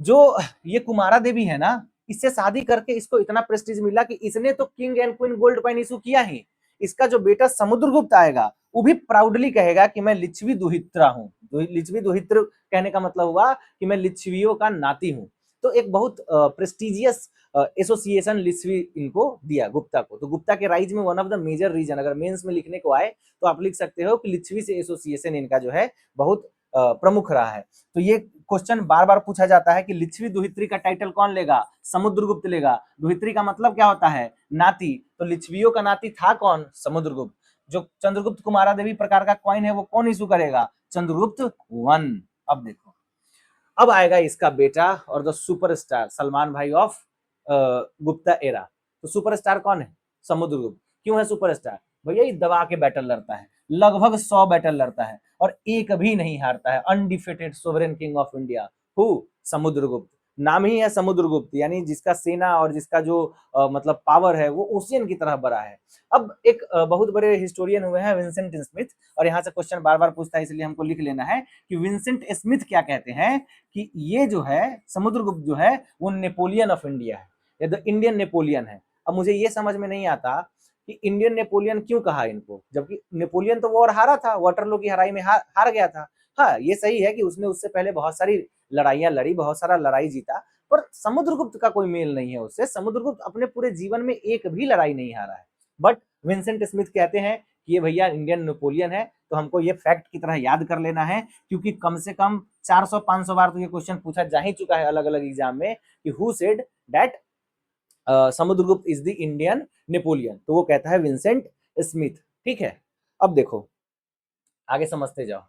जो ये कुमारा देवी है ना, इससे शादी करके इसको इतना प्रेस्टीज मिला कि इसने तो king and queen gold coin issue किया ही। इसका जो बेटा समुद्रगुप्त आएगा वो भी प्राउडली कहेगा कि मैं लिच्छवी दुहित्रा हूँ। लिच्छवी दुहित्र कहने का मतलब हुआ कि मैं लिच्छवियों का नाती हूँ। तो एक बहुत प्रेस्टिजियस एसोसिएशन लिच्छवी इनको दिया गुप्ता को। तो गुप्ता के राइज में one of the major reason, अगर मेंस में लिखने को आए तो आप लिख सकते हो कि लिच्छवी से एसोसिएशन इनका जो है बहुत प्रमुख रहा है। तो ये क्वेश्चन बार बार पूछा जाता है कि लिच्छवी दुहित्री का टाइटल कौन लेगा, समुद्रगुप्त लेगा। दुहित्री का मतलब क्या होता है, नाती। तो लिच्छवियों का नाती था कौन, समुद्रगुप्त। जो चंद्रगुप्त कुमारा देवी प्रकार का कॉइन है वो कौन इशू करेगा, चंद्रगुप्त वन। अब देखो, अब आएगा इसका बेटा और द सुपरस्टार सलमान भाई ऑफ गुप्ता एरा। तो सुपरस्टार कौन है, समुद्रगुप्त। क्यों है सुपरस्टार, भैया ये दबा के बैटल लड़ता है। लगभग 100 बैटल लड़ता है और एक भी नहीं हारता है। Undefeated sovereign king of India, who? Samudragupta. नाम ही है समुद्रगुप्त, यानी जिसका सेना और जिसका जो मतलब पावर है वो ओशियन की तरह बड़ा है। अब एक बहुत बड़े हिस्टोरियन हुए हैं विंसेंट स्मिथ, और यहाँ से क्वेश्चन बार बार पूछता है इसलिए हमको लिख लेना है कि विंसेंट स्मिथ क्या कहते हैं कि ये जो है समुद्रगुप्त जो है वो नेपोलियन ऑफ इंडिया है, या द इंडियन नेपोलियन है। अब मुझे ये समझ में नहीं आता कि इंडियन नेपोलियन क्यों कहा इनको, जबकि नेपोलियन तो वॉर हारा था, वाटरलू की हराई में हार गया था। हाँ, ये सही है कि उसने उससे पहले बहुत सारी लड़ाइयां लड़ी, बहुत सारा लड़ाई जीता, पर समुद्रगुप्त का कोई मेल नहीं है उससे। समुद्रगुप्त अपने पूरे जीवन में एक भी लड़ाई नहीं हारा है। बट विंसेंट स्मिथ कहते हैं कि ये भैया इंडियन नेपोलियन है, तो हमको ये फैक्ट की तरह याद कर लेना है, क्योंकि कम से कम 400-500 बार तो ये क्वेश्चन पूछा जा ही चुका है अलग अलग एग्जाम में कि who said that Samudragupta is the Indian Napoleon, तो वो कहता है विंसेंट स्मिथ। ठीक है, अब देखो आगे समझते जाओ।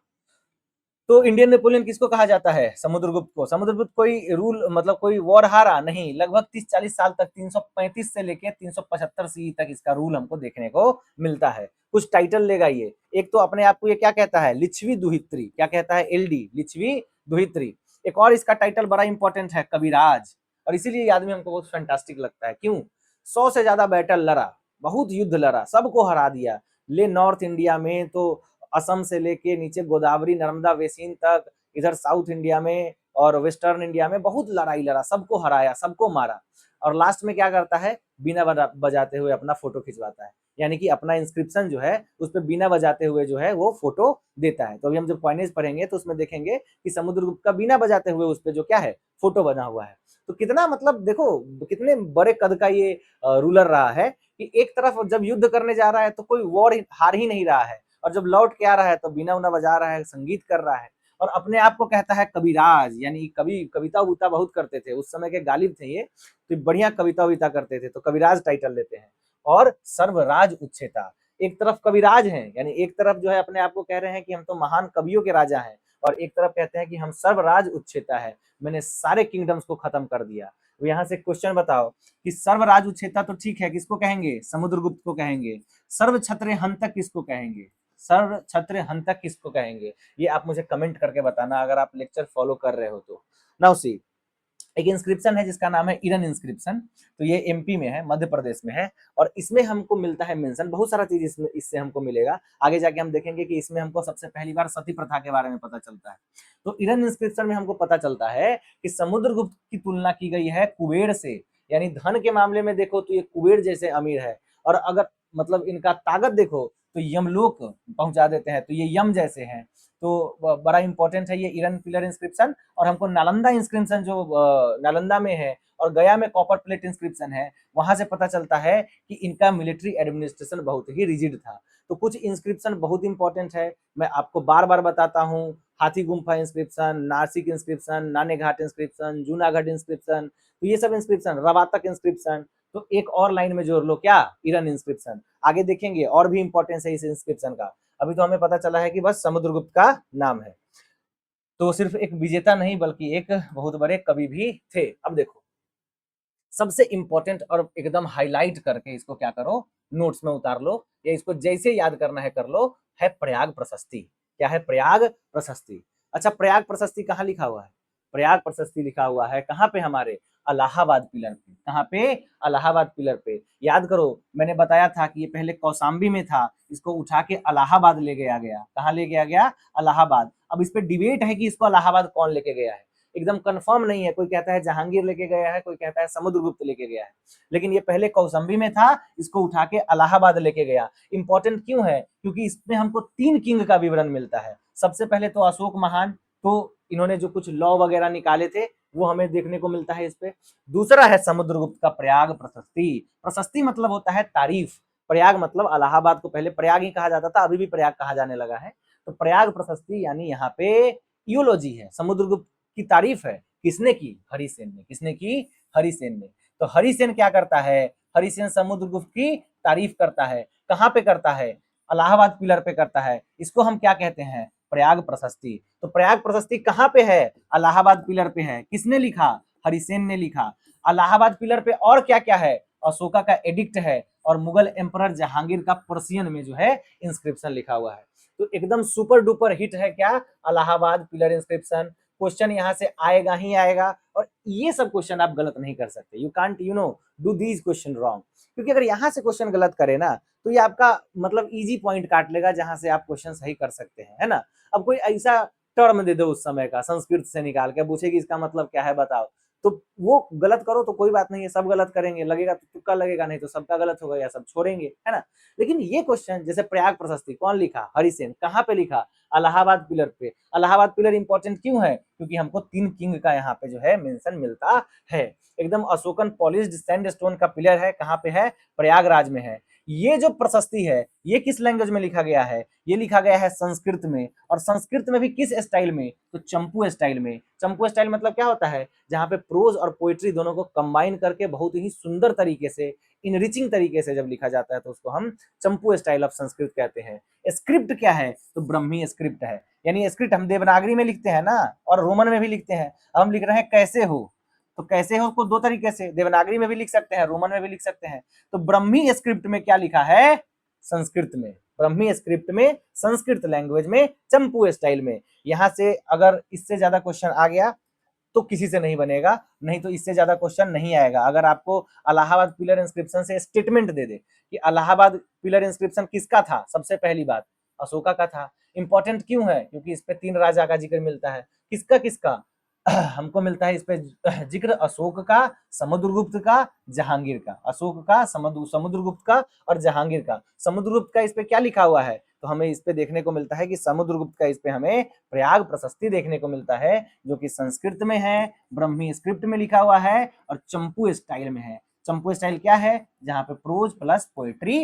तो इंडियन नेपोलियन किसको कहा जाता है? समुद्रगुप्त को। समुद्रगुप्त कोई रूल मतलब कोई वॉर हारा नहीं, लगभग 30-40 साल तक 335 से लेके 375 सी तक इसका रूल हमको देखने को मिलता है। कुछ टाइटल लेगा ये, एक तो अपने आप को ये क्या कहता है, लिच्छवी दुहित्री, क्या कहता है, एलडी, लिच्छवी दुहित्री। एक और इसका टाइटल बड़ा इंपॉर्टेंट है, कविराज, और इसीलिए ये आदमी हमको बहुत फैंटास्टिक लगता है। क्यों? 100 से ज्यादा बैटल लड़ा, बहुत युद्ध लड़ा, सबको हरा दिया। ले नॉर्थ इंडिया में तो असम से लेके नीचे गोदावरी नर्मदा बेसिन तक, इधर साउथ इंडिया में और वेस्टर्न इंडिया में बहुत लड़ाई लड़ा, सबको हराया, सबको मारा, और लास्ट में क्या करता है, बीना बजाते हुए अपना फोटो खिंचवाता है, यानी कि अपना इंस्क्रिप्शन जो है उस पर बीना बजाते हुए जो है वो फोटो देता है। तो अभी हम जब कॉइनेज पढ़ेंगे तो उसमें देखेंगे कि समुद्रगुप्त का बीना बजाते हुए उस पर जो क्या है, फोटो बना हुआ है। तो कितना मतलब देखो कितने बड़े कद का ये रूलर रहा है कि एक तरफ जब युद्ध करने जा रहा है तो कोई वॉर हार ही नहीं रहा है, और जब लौट के आ रहा है तो बीना उना बजा रहा है, संगीत कर रहा है, और अपने आप को कहता है कविराज, यानी कवि, कविता उविता बहुत करते थे उस समय के गालिब थे ये, तो बढ़िया कविता उविता करते थे, तो कविराज टाइटल लेते हैं। और सर्वराज उच्चेता, एक तरफ कविराज हैं, यानी एक तरफ जो है अपने आप को कह रहे हैं कि हम तो महान कवियों के राजा हैं, और एक तरफ कहते हैं कि हम सर्वराज उच्चेता है, मैंने सारे किंगडम्स को खत्म कर दिया। तो यहाँ से क्वेश्चन बताओ कि सर्वराज उच्चेता तो ठीक है, किसको कहेंगे, समुद्रगुप्त को कहेंगे। सर्व छत्र हंतक किसको कहेंगे, सर्व छत्र हंतक किसको कहेंगे, ये आप मुझे कमेंट करके बताना अगर आप लेक्चर फॉलो कर रहे हो तो। नाउ सी, एक इंस्क्रिप्शन है जिसका नाम है ईरन इंस्क्रिप्शन, तो ये एमपी में है, मध्य प्रदेश में है, और इसमें हमको मिलता है मेंशन, बहुत सारा चीज इसमें इससे हमको मिलेगा, आगे जाके हम देखेंगे कि इसमें हमको सबसे पहली बार सती प्रथा के बारे में पता चलता है। तो ईरन इंस्क्रिप्शन में हमको पता चलता है कि समुद्रगुप्त की तुलना की गई है कुबेर से, यानी धन के मामले में देखो तो ये कुबेर जैसे अमीर है, और अगर मतलब इनका ताकत देखो तो यमलोक पहुंचा देते हैं, तो ये यम जैसे हैं। तो बड़ा इंपॉर्टेंट है ये ईरन पिलर इंस्क्रिप्शन। और हमको नालंदा इंस्क्रिप्शन जो नालंदा में है और गया में कॉपर प्लेट इंस्क्रिप्शन है, वहां से पता चलता है कि इनका मिलिट्री एडमिनिस्ट्रेशन बहुत ही रिजिड था। तो कुछ इंस्क्रिप्शन बहुत इंपॉर्टेंट है, मैं आपको बार बार बताता हूँ, हाथी गुम्फा इंस्क्रिप्शन, नासिक इंस्क्रिप्शन, नाने घाट इंस्क्रिप्शन, जूनागढ़ इंस्क्रिप्शन, तो ये सब इंस्क्रिप्शन, रवातक इंस्क्रिप्शन। तो एक और लाइन में जोड़ लो क्या, ईरन इंस्क्रिप्शन। आगे देखेंगे और भी इंपॉर्टेंस है इस इंस्क्रिप्शन का, अभी तो हमें पता चला है कि बस समुद्रगुप्त का नाम है। तो सिर्फ एक विजेता नहीं बल्कि एक बहुत बड़े कवि भी थे। अब देखो सबसे इंपॉर्टेंट और एकदम हाईलाइट करके इसको क्या करो, नोट्स में उतार लो, या इसको जैसे याद करना है कर लो, है प्रयाग प्रशस्ति। क्या है, प्रयाग प्रशस्ति। अच्छा, प्रयाग प्रशस्ति कहाँ लिखा हुआ है, प्रयाग प्रशस्ति लिखा हुआ है कहाँ पे, हमारे इलाहाबाद पिलर पे। कहाँ पे, इलाहाबाद पिलर पे। याद करो मैंने बताया था कि ये पहले कौशाम्बी में था, इसको उठा के इलाहाबाद ले गया गया। कहाँ ले गया गया, इलाहाबाद। अब इस पे डिबेट है कि इसको इलाहाबाद कौन लेके गया है, एकदम कंफर्म नहीं है, कोई कहता है जहांगीर लेके गया है, कोई कहता है समुद्रगुप्त लेके गया है, लेकिन ये पहले कौशाम्बी में था, इसको उठा के इलाहाबाद लेके गया। इंपॉर्टेंट क्यों है, क्योंकि इसमें हमको 3 किंग का विवरण मिलता है। सबसे पहले तो अशोक महान, तो इन्होंने जो कुछ लॉ वगैरह निकाले थे वो हमें देखने को मिलता है इस पे। दूसरा है समुद्रगुप्त का प्रयाग प्रशस्ति। प्रशस्ति मतलब होता है तारीफ, प्रयाग मतलब इलाहाबाद को पहले प्रयाग ही कहा जाता था, अभी भी प्रयाग कहा जाने लगा है। तो प्रयाग प्रशस्ति यानी यहाँ पे यूलोजी है, समुद्रगुप्त की तारीफ है, किसने की, हरिसेन ने। किसने की, हरिसेन ने। तो हरिसेन क्या करता है, हरिसेन समुद्रगुप्त की तारीफ करता है, कहाँ पे करता है, इलाहाबाद पिलर पे करता है। इसको हम क्या कहते हैं, प्रयाग प्रशस्ति। तो प्रयाग प्रशस्ति कहाँ पे है, इलाहाबाद पिलर पे है। किसने लिखा, हरिसेन ने लिखा। इलाहाबाद पिलर पे और क्या क्या है, अशोका का एडिक्ट है और मुगल एम्परर जहांगीर का पर्सियन में जो है इंस्क्रिप्शन लिखा हुआ है। तो एकदम सुपर डुपर हिट है क्या, इलाहाबाद पिलर इंस्क्रिप्शन। क्वेश्चन यहाँ से आएगा ही आएगा, और ये सब क्वेश्चन आप गलत नहीं कर सकते। You can't do these question wrong, क्योंकि अगर यहाँ से क्वेश्चन गलत करे ना तो ये आपका मतलब इजी पॉइंट काट लेगा जहां से आप क्वेश्चन सही कर सकते हैं, है ना। अब कोई ऐसा टर्म दे दो उस समय का संस्कृत से निकाल के, पूछे कि इसका मतलब क्या है बताओ, तो वो गलत करो तो कोई बात नहीं है, सब गलत करेंगे, लगेगा तो तुक्का लगेगा, नहीं तो सबका गलत होगा या सब छोड़ेंगे, है ना। लेकिन ये क्वेश्चन जैसे प्रयाग प्रशस्ति कौन लिखा, हरिसेन, कहाँ पे लिखा, इलाहाबाद पिलर पे। इलाहाबाद पिलर इंपॉर्टेंट क्यों है, क्योंकि हमको 3 किंग का यहाँ पे जो है मेंशन मिलता है। एकदम अशोकन पॉलिश्ड सैंडस्टोन का पिलर है, कहाँ पे है, प्रयागराज में है। ये जो प्रशस्ति है ये किस लैंग्वेज में लिखा गया है, ये लिखा गया है संस्कृत में, और संस्कृत में भी किस स्टाइल में, तो चंपू स्टाइल में। चंपू स्टाइल मतलब क्या होता है, जहां पे प्रोज और पोइट्री दोनों को कंबाइन करके बहुत ही सुंदर तरीके से, इनरिचिंग तरीके से जब लिखा जाता है तो उसको हम चंपू स्टाइल ऑफ संस्कृत कहते हैं। स्क्रिप्ट क्या है, तो ब्रह्मी स्क्रिप्ट है, यानी स्क्रिप्ट हम देवनागरी में लिखते हैं ना, और रोमन में भी लिखते हैं। हम लिख रहे हैं कैसे हो, तो कैसे हो को 2 तरीके से, देवनागरी में भी लिख सकते हैं, रोमन में भी लिख सकते हैं। तो ब्रह्मी स्क्रिप्ट में क्या लिखा है, संस्कृत में, ब्रह्मी स्क्रिप्ट में, संस्कृत लैंग्वेज में, चंपू स्टाइल में। यहां से अगर इससे ज्यादा क्वेश्चन आ गया तो किसी से नहीं बनेगा, नहीं तो इससे ज्यादा क्वेश्चन नहीं आएगा। अगर आपको इलाहाबाद पिलर इंस्क्रिप्शन से स्टेटमेंट दे दे कि इलाहाबाद पिलर इंस्क्रिप्शन किसका था, सबसे पहली बात अशोका का था। इंपॉर्टेंट क्यों है, क्योंकि इस पे 3 राजा का जिक्र मिलता है। किसका किसका हमको मिलता है इस पे जिक्र, अशोक का, समुद्रगुप्त का, जहांगीर का। अशोक का, समुद्रगुप्त का और जहांगीर का। समुद्रगुप्त का इस पे क्या लिखा हुआ है, तो हमें इस पे देखने को मिलता है कि समुद्रगुप्त का इस पे हमें प्रयाग प्रशस्ति देखने को मिलता है, जो कि संस्कृत में है, ब्रह्मी स्क्रिप्ट में लिखा हुआ है और चंपू स्टाइल में है। चंपू स्टाइल क्या है, जहां पे प्रोज प्लस पोएट्री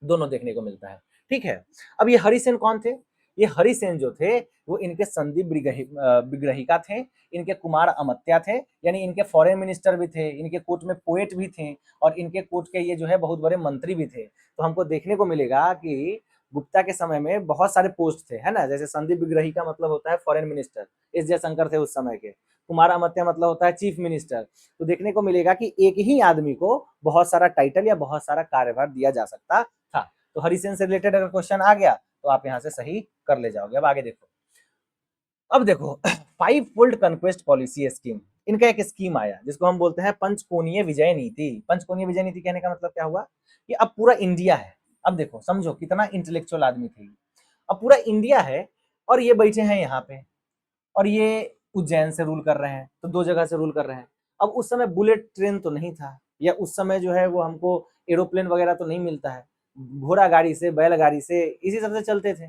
दोनों देखने को मिलता है। ठीक है, अब ये हरिसेन कौन थे, ये हरिसेन जो थे वो इनके संदीप विग्रहिका थे, इनके कुमार अमत्या थे, यानी इनके फॉरेन मिनिस्टर भी थे, इनके कोर्ट में पोएट भी थे, और इनके कोर्ट के ये जो है बहुत बड़े मंत्री भी थे। तो हमको देखने को मिलेगा कि गुप्ता के समय में बहुत सारे पोस्ट थे, है ना। जैसे संदीप विग्रहिका मतलब होता है फॉरेन मिनिस्टर, एस जयशंकर थे उस समय के। कुमार अमत्या मतलब होता है चीफ मिनिस्टर। तो देखने को मिलेगा कि एक ही आदमी को बहुत सारा टाइटल या बहुत सारा कार्यभार दिया जा सकता था। तो हरिसेन से रिलेटेड अगर क्वेश्चन आ गया तो आप यहाँ से सही कर ले जाओगे। अब आगे देखो, अब देखो 5 फोल्ड कन्क्वेस्ट पॉलिसी स्कीम, इनका एक स्कीम आया जिसको हम बोलते हैं पंचकोणीय विजय नीति। पंचकोणीय विजय नीति कहने का मतलब क्या हुआ, कि अब पूरा इंडिया है। अब देखो समझो कितना इंटेलेक्चुअल आदमी थे। अब पूरा इंडिया है और ये बैठे हैं यहाँ पे, और ये उज्जैन से रूल कर रहे हैं, तो 2 जगह से रूल कर रहे हैं। अब उस समय बुलेट ट्रेन तो नहीं था, या उस समय जो है वो हमको एरोप्लेन वगैरह तो नहीं मिलता है, घोड़ा गाड़ी से, बैलगाड़ी से, इसी सब से चलते थे।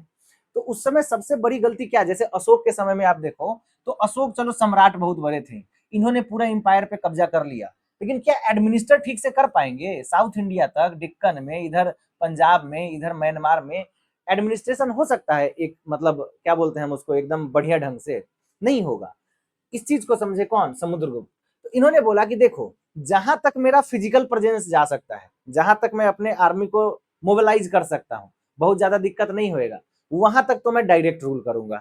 तो उस समय सबसे बड़ी गलती क्या, जैसे अशोक के समय में आप देखो तो अशोक चलो सम्राट बहुत बड़े थे, इन्होंने पूरा इंपायर पे कब्जा कर लिया, लेकिन क्या एडमिनिस्टर ठीक से कर पाएंगे साउथ इंडिया तक, डिक्कन में, इधर पंजाब में, इधर म्यांमार में एडमिनिस्ट्रेशन हो सकता है एक, मतलब क्या बोलते हैं हम उसको, एकदम बढ़िया ढंग से नहीं होगा। इस चीज को समझे कौन, समुद्रगुप्त। तो इन्होंने बोला कि देखो जहां तक मेरा फिजिकल प्रेजेंस जा सकता है, जहां तक मैं अपने आर्मी को मोबिलाइज कर सकता हूँ, बहुत ज्यादा दिक्कत नहीं होएगा, वहां तक तो मैं डायरेक्ट रूल करूंगा।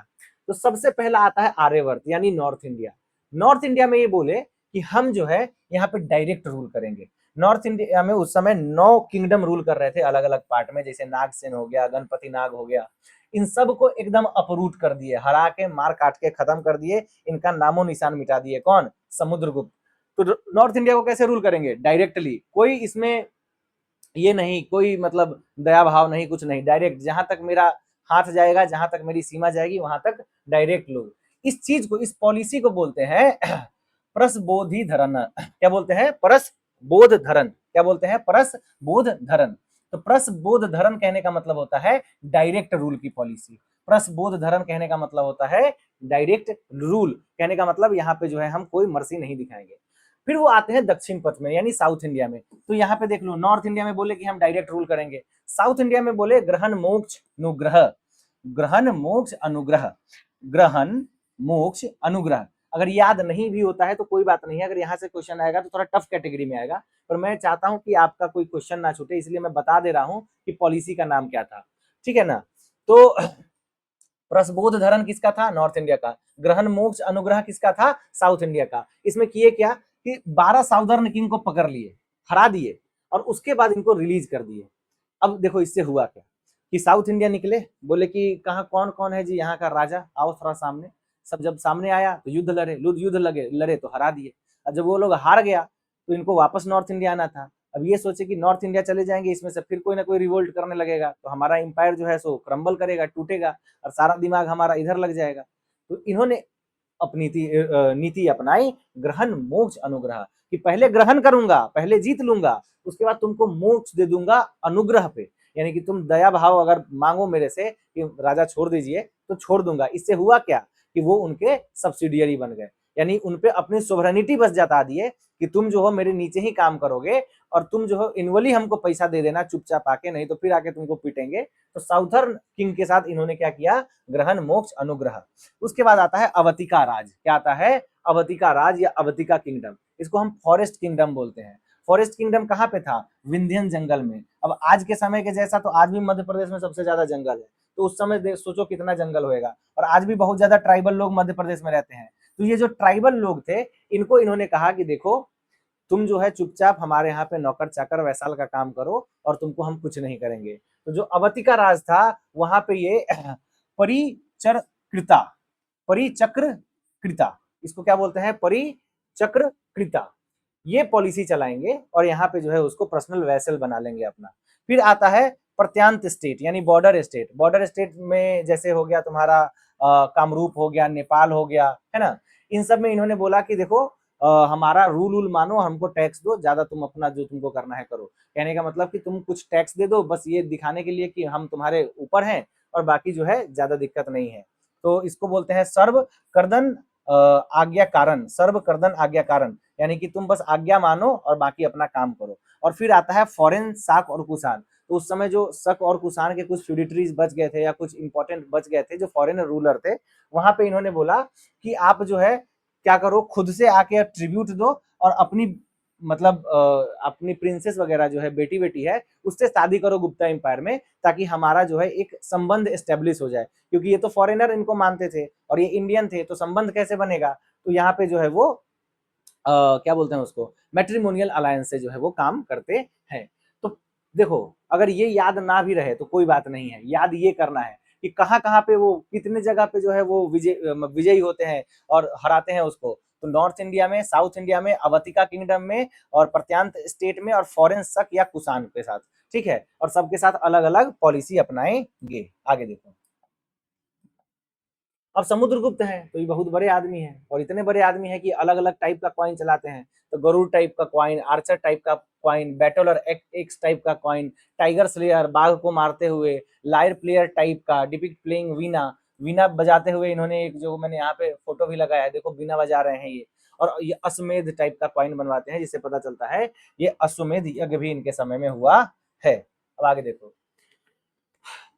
तो सबसे पहला आता है आर्यवर्त यानी नॉर्थ इंडिया। नॉर्थ इंडिया में ये बोले कि हम जो है यहाँ पे डायरेक्ट रूल करेंगे। नॉर्थ इंडिया में उस समय 9 किंगडम रूल कर रहे थे अलग अलग पार्ट में, जैसे नागसेन हो गया, गणपति नाग हो गया। इन सब को एकदम अपरूट कर दिए, हरा के, मार काट के खत्म कर दिए, इनका नामो निशान मिटा दिए। कौन, समुद्रगुप्त। तो नॉर्थ इंडिया को कैसे रूल करेंगे, डायरेक्टली, कोई इसमें ये नहीं, कोई मतलब दया भाव नहीं, कुछ नहीं, डायरेक्ट, जहां तक मेरा हाथ जाएगा, जहां तक मेरी सीमा जाएगी वहां तक डायरेक्ट लोग। इस चीज को, इस पॉलिसी को बोलते हैं परसबोधि धरन। क्या बोलते हैं, परसबोध धरन। क्या बोलते हैं, परसबोध धरन। तो परसबोध धरन कहने का मतलब होता है डायरेक्ट रूल की पॉलिसी। परसबोध धरन कहने का मतलब होता है डायरेक्ट रूल, कहने का मतलब यहाँ पे जो है हम कोई मर्सी नहीं दिखाएंगे। फिर वो आते हैं दक्षिण पथ में यानी साउथ इंडिया में। तो यहाँ पे देख लो, नॉर्थ इंडिया में बोले कि हम डायरेक्ट रूल करेंगे, साउथ इंडिया में बोले ग्रहण मोक्ष अनुग्रह, ग्रहण मोक्ष अनुग्रह, ग्रहण मोक्ष अनुग्रह। अगर याद नहीं भी होता है तो कोई बात नहीं है, अगर यहाँ से क्वेश्चन आएगा तो थोड़ा टफ कैटेगरी में आएगा, पर मैं चाहता हूं कि आपका कोई क्वेश्चन ना छूटे, इसलिए मैं बता दे रहा हूं कि पॉलिसी का नाम क्या था। ठीक है ना। तो प्रसबोध धरन किसका था, नॉर्थ इंडिया का। ग्रहण मोक्ष अनुग्रह किसका था, साउथ इंडिया का। इसमें किए क्या कि 12 साउदर्न किंग को पकड़ लिए, हरा दिए और उसके बाद इनको रिलीज कर दिए। अब देखो इससे हुआ क्या कि साउथ इंडिया निकले, बोले कि कहाँ कौन कौन है जी यहाँ का राजा, आओ थोड़ा सामने। सब जब सामने आया तो युद्ध लड़े, युद्ध लड़े तो हरा दिए। और जब वो लोग हार गया तो इनको वापस नॉर्थ इंडिया आना था। अब ये सोचे कि नॉर्थ इंडिया चले जाएंगे, इसमें से फिर कोई ना कोई रिवोल्ट करने लगेगा तो हमारा एम्पायर जो है सो क्रम्बल करेगा, टूटेगा और सारा दिमाग हमारा इधर लग जाएगा। तो इन्होंने अपनी नीति अपनाई ग्रहण मोक्ष अनुग्रह, कि पहले ग्रहण करूंगा, पहले जीत लूंगा, उसके बाद तुमको मोक्ष दे दूंगा अनुग्रह पे, यानी कि तुम दया भाव अगर मांगो मेरे से कि राजा छोड़ दीजिए तो छोड़ दूंगा। इससे हुआ क्या कि वो उनके सब्सिडियरी बन गए, यानी उनपे अपनी सोवरेनिटी बस जता दिए कि तुम जो हो मेरे नीचे ही काम करोगे और तुम जो हो इनवली हमको पैसा दे देना चुपचाप आके, नहीं तो फिर आके तुमको पीटेंगे। तो साउथर्न किंग के साथ इन्होंने क्या किया, ग्रहण मोक्ष अनुग्रह। उसके बाद आता है अवतिका राज। क्या आता है, अवतिका राज या अवतिका किंगडम। इसको हम फॉरेस्ट किंगडम बोलते हैं। फॉरेस्ट किंगडम कहाँ पे था, विंध्यन जंगल में। अब आज के समय के जैसा तो आज भी मध्य प्रदेश में सबसे ज्यादा जंगल है, तो उस समय सोचो कितना जंगल होएगा। और आज भी बहुत ज्यादा ट्राइबल लोग मध्य प्रदेश में रहते हैं। तो ये जो ट्राइबल लोग थे इनको इन्होंने कहा कि देखो तुम जो है चुपचाप हमारे यहाँ पे नौकर चाकर वैसाल का काम करो और तुमको हम कुछ नहीं करेंगे। तो जो अवतिका राज था वहां पे ये परिचरकृता, परिचक्रकृता, इसको क्या बोलते हैं, परिचक्रकृता, ये पॉलिसी चलाएंगे और यहाँ पे जो है उसको पर्सनल वैसल बना लेंगे अपना। फिर आता है प्रत्यांत स्टेट यानी बॉर्डर स्टेट। बॉर्डर स्टेट में जैसे हो गया तुम्हारा कामरूप हो गया, नेपाल हो गया, है ना। इन सब में इन्होंने बोला कि देखो हमारा रूल मानो, हमको टैक्स दो, ज्यादा तुम अपना जो तुमको करना है करो। कहने का मतलब कि तुम कुछ टैक्स दे दो, बस ये दिखाने के लिए कि हम तुम्हारे ऊपर हैं, और बाकी जो है ज्यादा दिक्कत नहीं है। तो इसको बोलते हैं सर्व कर्दन आज्ञा कारण, सर्व कर्दन आज्ञा कारण, यानी कि तुम बस आज्ञा मानो और बाकी अपना काम करो। और फिर आता है फॉरेन साक और कुषाण। तो उस समय जो शक और कुषाण के कुछ फ्यूडिटरीज बच गए थे या कुछ इंपॉर्टेंट बच गए थे जो फॉरेन रूलर थे, वहां पे इन्होंने बोला कि आप जो है क्या करो, खुद से आके ट्रिब्यूट दो और अपनी मतलब अपनी प्रिंसेस वगैरह जो है बेटी बेटी है उससे शादी करो गुप्ता एम्पायर में, ताकि हमारा जो है एक संबंध एस्टेब्लिश हो जाए। क्योंकि ये तो फॉरेनर इनको मानते थे और ये इंडियन थे, तो संबंध कैसे बनेगा। तो यहाँ पे जो है वो क्या बोलते हैं उसको, मैट्रिमोनियल अलायंस से जो है वो काम करते हैं। तो देखो अगर ये याद ना भी रहे तो कोई बात नहीं है, याद ये करना है कि कहाँ कहाँ पे वो कितने जगह पे जो है वो विजयी होते हैं और हराते हैं उसको। तो नॉर्थ इंडिया में, साउथ इंडिया में, अवतिका किंगडम में, और प्रत्यांत स्टेट में, और फॉरेन शक या कुषाण के साथ, ठीक है। और सबके साथ अलग अलग पॉलिसी अपनाएंगे। आगे देखो, अब समुद्रगुप्त हैं तो ये बहुत बड़े आदमी हैं, और इतने बड़े आदमी हैं कि अलग अलग टाइप का कॉइन चलाते हैं। तो गरुड़ टाइप का कॉइन, आर्चर टाइप का कॉइन, बैटलर एक्स टाइप का कॉइन, टाइगर स्लेयर बाघ को मारते हुए, लायर प्लेयर टाइप का, डिपिक्ट प्लेइंग वीणा, वीणा बजाते हुए इन्होंने एक जो मैंने यहाँ पे फोटो भी लगाया है, देखो वीणा बजा रहे हैं ये। और ये अश्वमेध टाइप का कॉइन बनवाते हैं, जिससे पता चलता है ये अश्वमेध यज्ञ भी इनके समय में हुआ है। अब आगे देखो,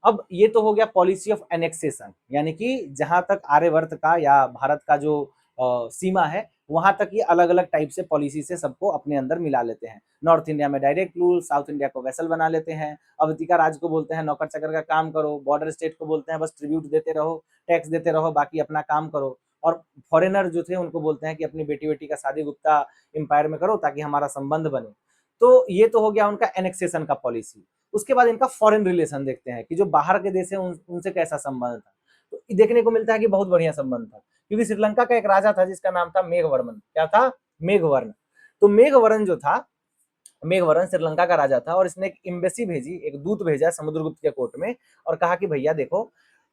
अब ये तो हो गया पॉलिसी ऑफ एनेक्सेशन, यानी कि जहां तक आर्यवर्त का या भारत का जो सीमा है वहां तक ये अलग अलग टाइप से पॉलिसी से सबको अपने अंदर मिला लेते हैं। नॉर्थ इंडिया में डायरेक्ट रूल, साउथ इंडिया को वैसल बना लेते हैं, अवतिका राज को बोलते हैं नौकर चाकर का काम करो, बॉर्डर स्टेट को बोलते हैं बस ट्रिब्यूट देते रहो, टैक्स देते रहो, बाकी अपना काम करो। और फॉरेनर जो थे उनको बोलते हैं कि अपनी बेटी बेटी का शादी गुप्ता एम्पायर में करो ताकि हमारा संबंध बने। तो ये तो हो गया उनका एनेक्सेशन का पॉलिसी। उसके बाद इनका फॉरेन रिलेशन देखते हैं कि जो बाहर के देश है उनसे कैसा संबंध था। तो देखने को मिलता है कि बहुत बढ़िया संबंध था, क्योंकि श्रीलंका का एक राजा था जिसका नाम था मेघवर्मन। क्या था, मेघवर्ण। तो मेघवर्ण जो था, मेघवर्ण श्रीलंका का राजा था, और इसने एक एम्बेसी भेजी, एक दूत भेजा समुद्रगुप्त के कोर्ट में, और कहा कि भैया देखो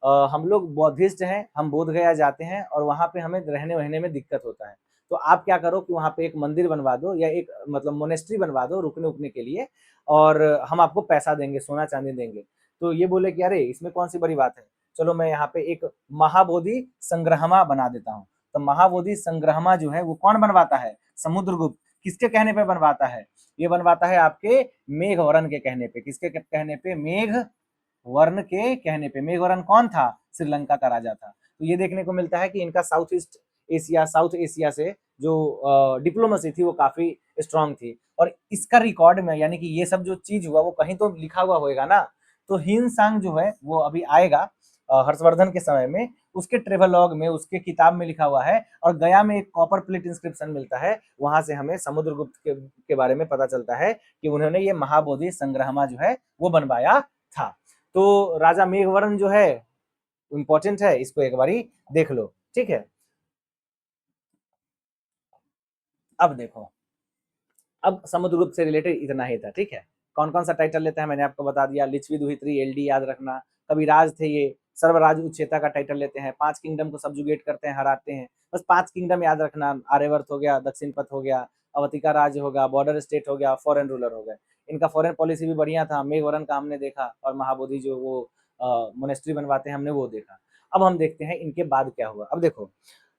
हम लोग बौद्धिस्ट हैं, हम बोध गया जाते हैं और वहां पे हमें रहने वहने में दिक्कत होता है। तो आप क्या करो कि वहां पे एक मंदिर बनवा दो या एक मतलब मोनेस्ट्री बनवा दो रुकने उकने के लिए, और हम आपको पैसा देंगे, सोना चांदी देंगे। तो ये बोले कि अरे इसमें कौन सी बड़ी बात है, चलो मैं यहाँ पे एक महाबोधि संग्रहमा बना देता हूँ। तो महाबोधि संग्रहमा जो है वो कौन बनवाता है, समुद्रगुप्त। किसके कहने पे बनवाता है, ये बनवाता है आपके मेघवर्ण के कहने पे। किसके कहने पे, मेघवर्ण के कहने पे। मेघवर्ण कौन था, श्रीलंका का राजा था। तो ये देखने को मिलता है कि इनका south east Asia, south Asia से जो डिप्लोमेसी थी वो काफी स्ट्रांग थी। और इसका रिकॉर्ड में, यानी कि ये सब जो चीज हुआ वो कहीं तो लिखा हुआ होएगा ना। तो हिन सांग जो है वो अभी आएगा, हर्षवर्धन के समय में, उसके ट्रेवलॉग में, उसके किताब में लिखा हुआ है। और गया में एक कॉपर प्लेट इंस्क्रिप्शन मिलता है, वहां से हमें समुद्रगुप्त के बारे में पता चलता है कि उन्होंने ये महाबोधि संग्रहमा जो है वो बनवाया था। तो राजा मेघवर्ण जो है इंपॉर्टेंट है, इसको एक बारी देख लो, ठीक है। अब देखो, अब समुद्रगुप्त से रिलेटेड इतना ही था, ठीक है। कौन कौन सा टाइटल लेता है मैंने आपको बता दिया, लिच्छवी दुहित्री एलडी याद रखना, कविराज थे ये, सर्वराज उच्चेता का टाइटल लेते हैं, 5 किंगडम को सब्जुगेट करते हैं, हराते हैं, बस 5 किंगडम याद रखना, आर्यवर्त हो गया, दक्षिण पथ हो गया, अवतिका राज होगा, बॉर्डर स्टेट हो गया, फॉरेन रूलर हो गए। इनका फॉरेन पॉलिसी भी बढ़िया था, मेघवर्ण का हमने देखा, और महाबोधि जो वो मोनेस्ट्री बनवाते हैं हमने वो देखा। अब हम देखते हैं इनके बाद क्या हुआ। अब देखो,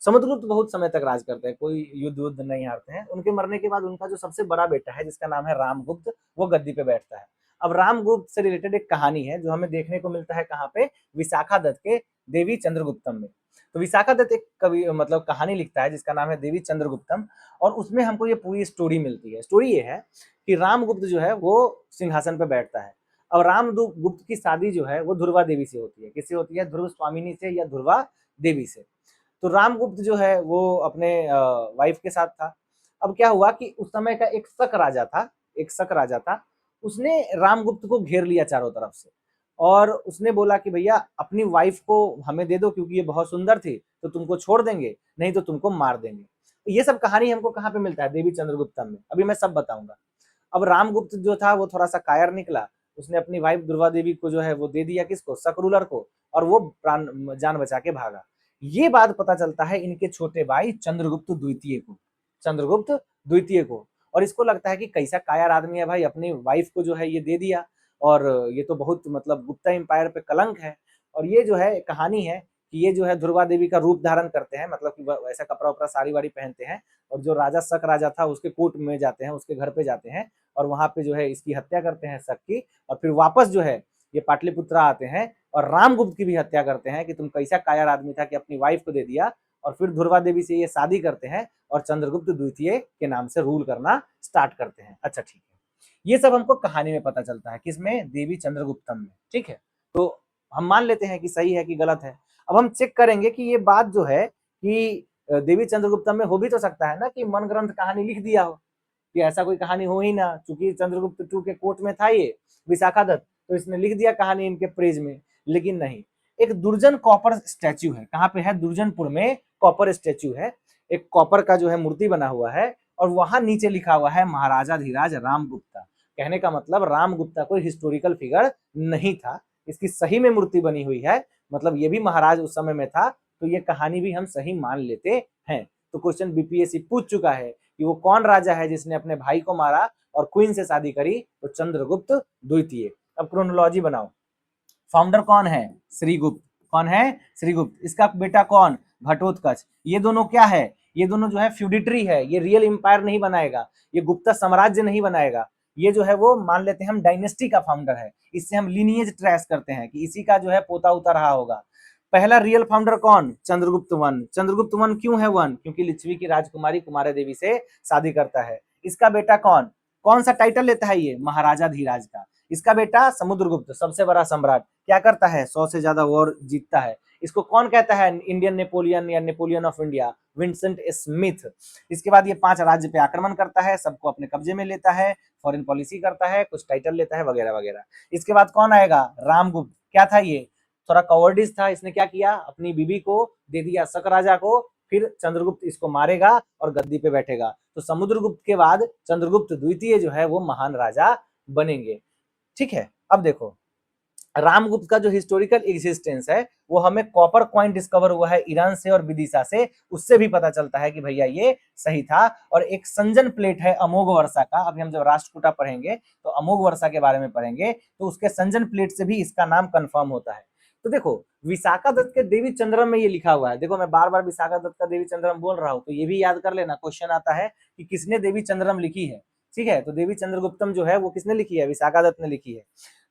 समुद्रगुप्त बहुत समय तक राज करते हैं, कोई युद्ध वुद्ध नहीं हारते हैं। उनके मरने के बाद उनका जो सबसे बड़ा बेटा है जिसका नाम है रामगुप्त, वो गद्दी पे बैठता है। अब रामगुप्त से रिलेटेड एक कहानी है जो हमें देखने को मिलता है कहाँ पे, विशाखा दत्त के देवी चंद्रगुप्तम में। तो विशाखा दत्त एक कवि मतलब कहानी लिखता है जिसका नाम है देवी चंद्रगुप्तम, और उसमें हमको ये पूरी स्टोरी मिलती है। स्टोरी ये है कि रामगुप्त जो है वो सिंहासन पे बैठता है। और रामगुप्त की शादी जो है वो ध्रुवा देवी से होती है। किससे होती है? ध्रुव स्वामिनी से या ध्रुवा देवी से। तो रामगुप्त जो है वो अपने वाइफ के साथ था। अब क्या हुआ कि उस समय का एक शक राजा था, एक शक राजा था, उसने रामगुप्त को घेर लिया चारों तरफ से, और उसने बोला कि भैया अपनी वाइफ को हमें दे दो क्योंकि ये बहुत सुंदर थी, तो तुमको छोड़ देंगे, नहीं तो तुमको मार देंगे। तो ये सब कहानी हमको कहाँ पे मिलता है? देवी चंद्रगुप्तम में। अभी मैं सब बताऊंगा। अब रामगुप्त जो था वो थोड़ा सा कायर निकला, उसने अपनी वाइफ दुर्वा देवी को जो है वो दे दिया, किसको? शक रूलर को, और वो प्राण जान बचा के भागा। ये बात पता चलता है इनके छोटे भाई चंद्रगुप्त द्वितीय को, चंद्रगुप्त द्वितीय को। और इसको लगता है कि कैसा कायर आदमी है भाई, अपनी वाइफ को जो है ये दे दिया, और ये तो बहुत मतलब गुप्ता एम्पायर पे कलंक है। और ये जो है कहानी है कि ये जो है ध्रुवा देवी का रूप धारण करते हैं, मतलब कि वैसा कपड़ा उपड़ा साड़ी वाड़ी पहनते हैं, और जो राजा शक राजा था उसके कोर्ट में जाते हैं, उसके घर पे जाते हैं, और वहां पे जो है इसकी हत्या करते हैं शक की, और फिर वापस जो है ये पाटलिपुत्रा आते हैं और रामगुप्त की भी हत्या करते हैं कि तुम कैसा कायर आदमी था कि अपनी वाइफ को दे दिया। और फिर ध्रुवा देवी से ये शादी करते हैं और चंद्रगुप्त द्वितीय के नाम से रूल करना स्टार्ट करते हैं। अच्छा ठीक है, ये सब हमको कहानी में पता चलता है, किसमें? देवी चंद्रगुप्तम में, ठीक है। तो हम मान लेते हैं कि सही है कि गलत है। अब हम चेक करेंगे कि ये बात जो है कि देवी चंद्रगुप्तम में हो भी तो सकता है ना कि मन ग्रंथ कहानी लिख दिया हो, कि ऐसा कोई कहानी हो ही ना, चूंकि चंद्रगुप्त टू के कोर्ट में था ये विशाखा दत्त, तो इसने लिख दिया कहानी इनके प्रेज में। लेकिन नहीं, एक दुर्जन कॉपर स्टैच्यू है, कहाँ पे है? दुर्जनपुर में कॉपर स्टैच्यू है, एक कॉपर का जो है मूर्ति बना हुआ है, और वहां नीचे लिखा हुआ है महाराजा धीराज रामगुप्ता। कहने का मतलब रामगुप्ता कोई हिस्टोरिकल फिगर नहीं था, इसकी सही में मूर्ति बनी हुई है, मतलब ये भी महाराज उस समय में था, तो ये कहानी भी हम सही मान लेते हैं। तो क्वेश्चन बीपीएससी पूछ चुका है कि वो कौन राजा है जिसने अपने भाई को मारा और क्वीन से शादी करी? तो चंद्रगुप्त द्वितीय। अब क्रोनोलॉजी बनाओ। फाउंडर कौन है? श्रीगुप्त। कौन है? श्रीगुप्त। इसका बेटा कौन? घटोत्कच। ये दोनों क्या है? ये दोनों जो है फ्यूडिटरी है, ये रियल एम्पायर नहीं बनाएगा, ये गुप्ता साम्राज्य नहीं बनाएगा, ये जो है वो मान लेते हैं हम डायनेस्टी का फाउंडर है। इससे हम लिनिएज ट्रेस करते हैं कि इसी का जो है पोता उतर रहा होगा। पहला रियल फाउंडर कौन? चंद्रगुप्त वन। चंद्रगुप्त वन क्यों है वन? क्योंकि लिच्छवी की राजकुमारी कुमारी देवी से शादी करता है। इसका बेटा कौन? कौन सा टाइटल लेता है ये? महाराजा धीराज का। इसका बेटा समुद्रगुप्त, सबसे बड़ा सम्राट, क्या करता है? 100 से ज्यादा वॉर जीतता है। इसको कौन कहता है इंडियन नेपोलियन या Napoleon of India? Vincent Smith. इसके बाद ये 5 राज्य पे आक्रमण करता है, सबको अपने कब्जे में लेता है, फॉरेन पॉलिसी करता है, कुछ टाइटल लेता है, वगैरह वगैरह। इसके बाद कौन आएगा? रामगुप्त। क्या था ये? थोड़ा कवर्डिस था, इसने क्या किया? अपनी बीबी को दे दिया शक राजा को, फिर चंद्रगुप्त इसको मारेगा और गद्दी पे बैठेगा। तो समुद्रगुप्त के बाद चंद्रगुप्त द्वितीय जो है वो महान राजा बनेंगे, ठीक है। अब देखो, रामगुप्त का जो हिस्टोरिकल एग्जिस्टेंस है वो हमें कॉपर कॉइन डिस्कवर हुआ है ईरान से और विदिशा से, उससे भी पता चलता है कि भैया ये सही था। और एक संजन प्लेट है अमोघ वर्षा का, अभी हम जब राष्ट्रकूटा पढ़ेंगे तो अमोघ वर्षा के बारे में पढ़ेंगे, तो उसके संजन प्लेट से भी इसका नाम कंफर्म होता है। तो देखो, विशाखा दत्त के देवी चंद्रम में ये लिखा हुआ है। देखो, मैं बार बार विशाखा दत्त का देवी चंद्रम बोल रहा हूँ, तो ये भी याद कर लेना, क्वेश्चन आता है कि किसने देवी चंद्रम लिखी है, ठीक है। तो देवी चंद्रगुप्तम जो है वो किसने लिखी है? विशाखा दत्त ने लिखी है।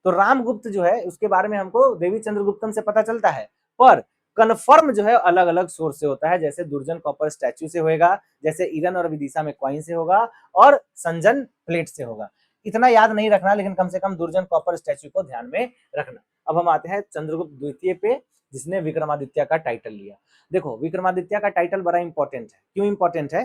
तो रामगुप्त जो है उसके बारे में हमको देवी चंद्रगुप्तम से पता चलता है, पर कन्फर्म जो है अलग अलग सोर्स से होता है, जैसे दुर्जन कॉपर स्टैच्यू से होगा, जैसे ईरान और विदिशा में कॉइन से होगा, और संजन प्लेट से होगा। इतना याद नहीं रखना, लेकिन कम से कम दुर्जन कॉपर स्टैच्यू को ध्यान में रखना। अब हम आते हैं चंद्रगुप्त द्वितीय पे, जिसने विक्रमादित्य का टाइटल लिया। देखो विक्रमादित्य का टाइटल बड़ा इंपॉर्टेंट है। क्यों इंपॉर्टेंट है?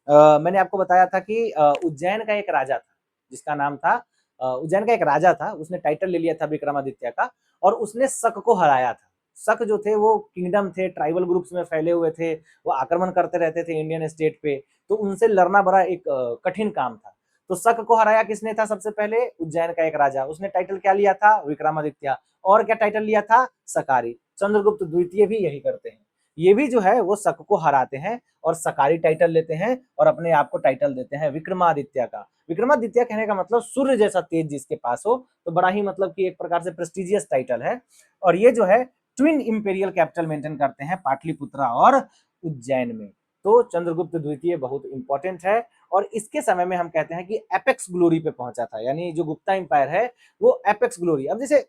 मैंने आपको बताया था कि उज्जैन का एक राजा था जिसका नाम था उज्जैन का एक राजा था, उसने टाइटल ले लिया था विक्रमादित्य का, और उसने शक को हराया था। शक जो थे वो किंगडम थे, ट्राइबल ग्रुप्स में फैले हुए थे, वो आक्रमण करते रहते थे इंडियन स्टेट पे, तो उनसे लड़ना बड़ा एक कठिन काम था। तो शक को हराया किसने था? सबसे पहले उज्जैन का एक राजा, उसने टाइटल क्या लिया था? विक्रमादित्य। और क्या टाइटल लिया था? सकारी। चंद्रगुप्त द्वितीय भी यही करते हैं, ये भी जो है वो शक को हराते हैं और सकारी टाइटल लेते हैं और अपने आप को टाइटल देते हैं विक्रमादित्य का। विक्रमादित्य कहने का मतलब सूर्य जैसा तेज जिसके पास हो, तो बड़ा ही मतलब कि एक प्रकार से प्रेस्टिजियस टाइटल है। और ये जो है ट्विन इंपेरियल कैपिटल मेंटेन करते हैं पाटलिपुत्रा और उज्जैन में। तो चंद्रगुप्त द्वितीय बहुत इंपॉर्टेंट है, और इसके समय में हम कहते हैं कि एपेक्स ग्लोरी पे पहुंचा था, यानी जो गुप्ता इंपायर है वो एपेक्स ग्लोरी। अब जैसे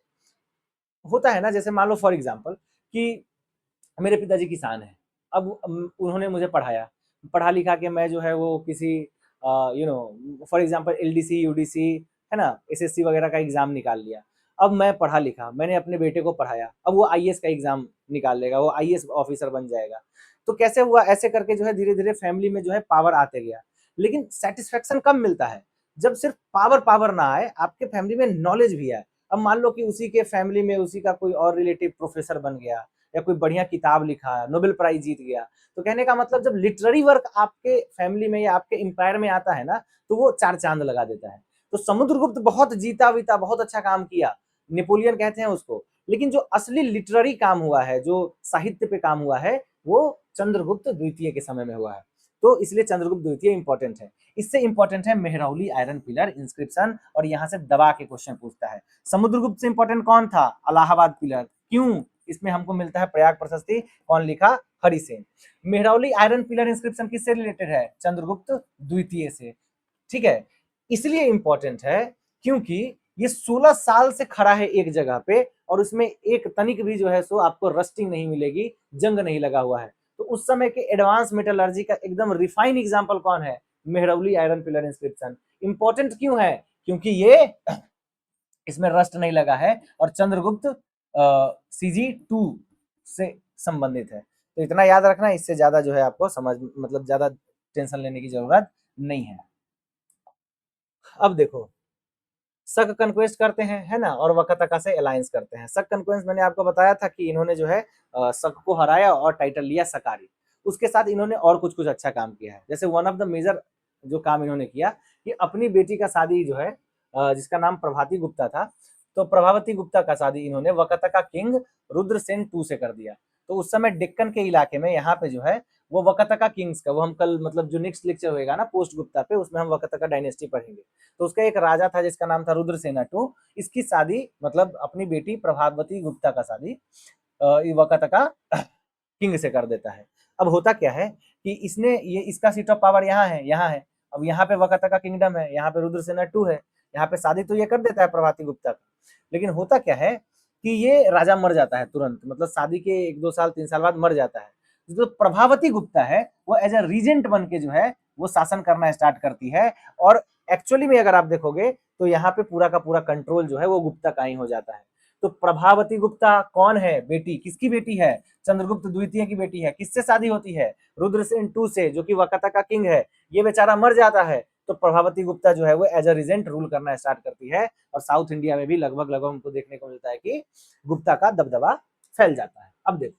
होता है ना, जैसे मान लो फॉर एग्जाम्पल कि मेरे पिताजी किसान हैं। अब उन्होंने मुझे पढ़ाया, पढ़ा लिखा के मैं जो है वो किसी फॉर एग्जांपल एलडीसी, यूडीसी, है ना, एसएससी वगैरह का एग्ज़ाम निकाल लिया। अब मैं पढ़ा लिखा, मैंने अपने बेटे को पढ़ाया, अब वो आईएएस का एग्ज़ाम निकाल लेगा, वो आईएएस ऑफिसर बन जाएगा। तो कैसे हुआ? ऐसे करके जो है धीरे-धीरे फैमिली में जो है पावर आते गया। लेकिन सैटिस्फैक्शन कब मिलता है? जब सिर्फ पावर पावर ना आए, आपके फैमिली में नॉलेज भी आए। अब मान लो कि उसी के फैमिली में उसी का कोई और रिलेटिव प्रोफेसर बन गया, या कोई बढ़िया किताब लिखा, नोबेल प्राइज जीत गया। तो कहने का मतलब जब लिटरेरी वर्क आपके फैमिली में या आपके एम्पायर में आता है ना, तो वो चार चांद लगा देता है। तो समुद्रगुप्त बहुत जीता वीता, बहुत अच्छा काम किया, नेपोलियन कहते हैं उसको। लेकिन जो असली लिटरेरी काम हुआ है, जो साहित्य पे काम हुआ है, वो चंद्रगुप्त द्वितीय के समय में हुआ है। तो इसलिए चंद्रगुप्त द्वितीय इंपॉर्टेंट है। इससे इंपॉर्टेंट है मेहरौली आयरन पिलर इंस्क्रिप्शन, और यहाँ से दबा के क्वेश्चन पूछता है। समुद्रगुप्त से इंपॉर्टेंट कौन था? इलाहाबाद पिलर। क्यों? इसमें हमको मिलता है प्रयाग प्रशस्ति। कौन लिखा? Harisena. Mehrauli iron pillar inscription किससे रिलेटेड है? चंद्रगुप्त द्वितीय से। ठीक है, इसलिए इंपॉर्टेंट है क्योंकि ये 16 साल से खड़ा है एक जगह पे, और उसमें एक तनिक भी जो है सो आपको रस्टिंग नहीं मिलेगी, जंग नहीं लगा हुआ है। तो उस समय के एडवांस मेटलर्जी का एकदम रिफाइन एग्जांपल कौन है? Mehrauli iron pillar inscription. Important क्यों है? क्योंकि ये इसमें रस्ट नहीं लगा है, और चंद्रगुप्त CG2 से संबंधित है। तो इतना याद रखना, इससे ज्यादा जो है आपको समझ मतलब ज्यादा टेंशन लेने की जरूरत नहीं है। अब देखो, शक कन्क्वेस्ट करते हैं, है ना, और वकतका से अलायंस करते हैं। शक कन्क्वेस्ट मैंने आपको बताया था कि इन्होंने जो है शक को हराया और टाइटल लिया सकारी। उसके साथ इन्होंने और कुछ कुछ अच्छा काम किया है। जैसे वन ऑफ द मेजर जो काम इन्होंने किया कि अपनी बेटी का शादी जो है जिसका नाम प्रभाती गुप्ता था, तो प्रभावती गुप्ता का शादी इन्होंने वकतका किंग रुद्रसेन टू से कर दिया। तो उस समय डेक्कन के इलाके में यहाँ पे जो है वो वकतका किंग्स का, वो हम कल मतलब जो नेक्स्ट लेक्चर होएगा ना पोस्ट गुप्ता पे, उसमें हम वकतका डायनेस्टी पढ़ेंगे। तो उसका एक राजा था जिसका नाम था रुद्रसेना टू। इसकी शादी मतलब अपनी बेटी प्रभावती गुप्ता का शादी वकतका किंग से कर देता है। अब होता क्या है कि इसने ये इसका सीट ऑफ पावर यहाँ है, यहाँ है। अब यहाँ पे वकतका किंगडम है, यहाँ पे रुद्रसेना टू है, यहाँ पे शादी तो ये कर देता है प्रभाती गुप्ता का। लेकिन होता क्या है कि ये राजा मर जाता है तुरंत, मतलब शादी के 1-2 साल 3 साल बाद मर जाता है। जो प्रभावती गुप्ता है वो एज ए रीजेंट बन के जो है वो शासन करना स्टार्ट करती है, और एक्चुअली में अगर आप देखोगे तो यहाँ पे पूरा का पूरा कंट्रोल जो है वो गुप्ता का ही हो जाता है। तो प्रभावती गुप्ता कौन है? बेटी। किसकी बेटी है? चंद्रगुप्त द्वितीय की बेटी है। किससे शादी होती है? रुद्रसेन टू से, जो कि वकता का किंग है। ये बेचारा मर जाता है, तो प्रभावती गुप्ता जो है वो एज अ रीजेंट रूल करना स्टार्ट करती है, और साउथ इंडिया में भी लगभग लगभग हमको देखने को मिलता है कि गुप्ता का दबदबा फैल जाता है। अब देखो,